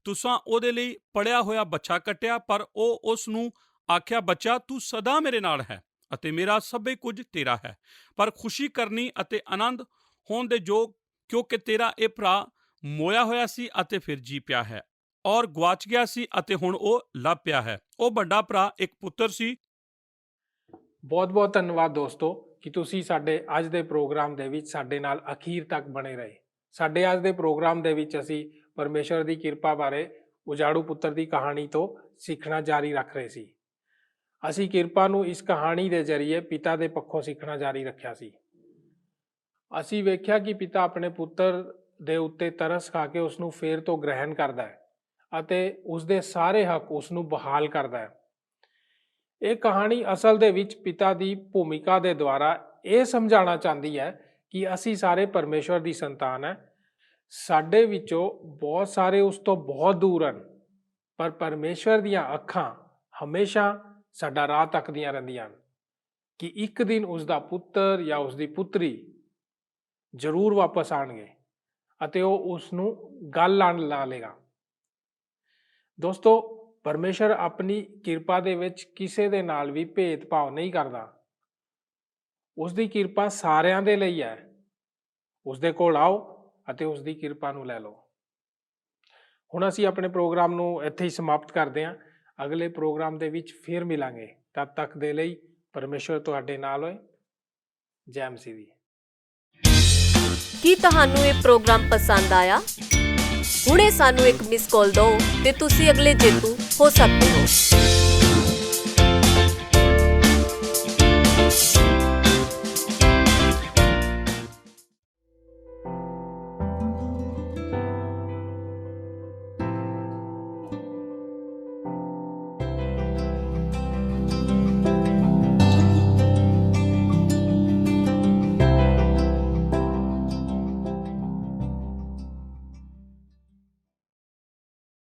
ਤੁਸਾਂ ਉਹਦੇ ਲਈ ਪੜਿਆ ਹੋਇਆ ਬੱਚਾ ਕੱਟਿਆ। ਪਰ ਉਹ ਉਸ ਨੂੰ ਆਖਿਆ, ਬੱਚਾ ਤੂੰ ਸਦਾ ਮੇਰੇ ਨਾਲ ਹੈ ਅਤੇ ਮੇਰਾ ਸਭੇ ਕੁਝ ਤੇਰਾ ਹੈ। ਪਰ ਖੁਸ਼ੀ ਕਰਨੀ ਅਤੇ ਆਨੰਦ ਹੋਣ ਦੇ ਯੋਗ, ਕਿਉਂਕਿ ਤੇਰਾ ਇਹ ਭਰਾ ਮੋਇਆ ਹੋਇਆ ਸੀ ਅਤੇ ਫਿਰ ਜੀ ਪਿਆ ਹੈ, ਔਰ ਗਵਾਚ ਗਿਆ ਸੀ ਅਤੇ ਹੁਣ ਉਹ ਲੱਭ ਪਿਆ ਹੈ। ਉਹ ਵੱਡਾ ਭਰਾ ਇੱਕ ਪੁੱਤਰ ਸੀ। ਬਹੁਤ ਬਹੁਤ ਧੰਨਵਾਦ ਦੋਸਤੋ ਕਿ ਤੁਸੀਂ ਸਾਡੇ ਅੱਜ ਦੇ ਪ੍ਰੋਗਰਾਮ ਦੇ ਵਿੱਚ ਸਾਡੇ ਨਾਲ ਅਖੀਰ ਤੱਕ ਬਣੇ ਰਹੇ। ਸਾਡੇ ਅੱਜ ਦੇ ਪ੍ਰੋਗਰਾਮ ਦੇ ਵਿੱਚ ਅਸੀਂ ਪਰਮੇਸ਼ਰ ਦੀ ਕਿਰਪਾ ਬਾਰੇ ਉਜਾੜੂ ਪੁੱਤਰ ਦੀ ਕਹਾਣੀ ਤੋਂ ਸਿੱਖਣਾ ਜਾਰੀ ਰੱਖ ਰਹੇ ਸੀ। ਅਸੀਂ ਕਿਰਪਾ ਨੂੰ ਇਸ ਕਹਾਣੀ ਦੇ ਜ਼ਰੀਏ ਪਿਤਾ ਦੇ ਪੱਖੋਂ ਸਿੱਖਣਾ ਜਾਰੀ ਰੱਖਿਆ ਸੀ। ਅਸੀਂ ਵੇਖਿਆ ਕਿ ਪਿਤਾ ਆਪਣੇ ਪੁੱਤਰ ਦੇ ਉੱਤੇ ਤਰਸ ਖਾ ਕੇ ਉਸ ਨੂੰ ਫੇਰ ਤੋਂ ਗ੍ਰਹਿਣ ਕਰਦਾ ਹੈ ਅਤੇ ਉਸ ਦੇ ਸਾਰੇ ਹੱਕ ਉਸ ਨੂੰ ਬਹਾਲ ਕਰਦਾ ਹੈ। ਇਹ ਕਹਾਣੀ ਅਸਲ ਦੇ ਵਿੱਚ ਪਿਤਾ ਦੀ ਭੂਮਿਕਾ ਦੇ ਦੁਆਰਾ ਇਹ ਸਮਝਾਉਣਾ ਚਾਹੁੰਦੀ ਹੈ ਕਿ ਅਸੀਂ ਸਾਰੇ ਪਰਮੇਸ਼ਵਰ ਦੀ ਸੰਤਾਨ ਹੈ। ਸਾਡੇ ਵਿੱਚੋਂ ਬਹੁਤ ਸਾਰੇ ਉਸ ਤੋਂ ਬਹੁਤ ਦੂਰ ਹਨ, ਪਰ ਪਰਮੇਸ਼ਵਰ ਦੀਆਂ ਅੱਖਾਂ ਹਮੇਸ਼ਾ ਸਾਡਾ ਰਾਹ ਤੱਕਦੀਆਂ ਰਹਿੰਦੀਆਂ ਹਨ ਕਿ ਇੱਕ ਦਿਨ ਉਸ ਦਾ ਪੁੱਤਰ ਜਾਂ ਉਸ ਦੀ ਪੁੱਤਰੀ ਜ਼ਰੂਰ ਵਾਪਸ ਆਣਗੇ ਅਤੇ ਉਹ ਉਸ ਨੂੰ ਗੱਲ ਨਾਲ ਲਾ ਲੇਗਾ। ਦੋਸਤੋ, ਪਰਮੇਸ਼ਰ ਆਪਣੀ ਕਿਰਪਾ ਦੇ ਵਿੱਚ ਕਿਸੇ ਦੇ ਨਾਲ ਵੀ ਭੇਦਭਾਵ ਨਹੀਂ ਕਰਦਾ। ਉਸ ਦੀ ਕਿਰਪਾ ਸਾਰਿਆਂ ਦੇ ਲਈ ਹੈ। ਉਸ ਦੇ ਕੋਲ ਆਓ ਅਤੇ ਉਸ ਦੀ ਕਿਰਪਾ ਨੂੰ ਲੈ ਲਓ। ਹੁਣ ਅਸੀਂ ਆਪਣੇ ਪ੍ਰੋਗਰਾਮ ਨੂੰ ਇੱਥੇ ਹੀ ਸਮਾਪਤ ਕਰਦੇ ਹਾਂ। ਅਗਲੇ ਪ੍ਰੋਗਰਾਮ ਦੇ ਵਿੱਚ ਫਿਰ ਮਿਲਾਂਗੇ। ਤਦ ਤੱਕ ਦੇ ਲਈ ਪਰਮੇਸ਼ਰ ਤੁਹਾਡੇ ਨਾਲ ਹੋਏ। ਜੈ ਮਸੀਹ ਦੀ। ਕੀ ਤੁਹਾਨੂੰ ਇਹ ਪ੍ਰੋਗਰਾਮ ਪਸੰਦ ਆਇਆ? ਹੁਣੇ ਸਾਨੂੰ ਇੱਕ ਮਿਸ ਕਾਲ ਦਿਓ ਤੇ ਤੁਸੀਂ ਅਗਲੇ ਜੇਤੂ ਹੋ ਸਕਦੇ ਹੋ।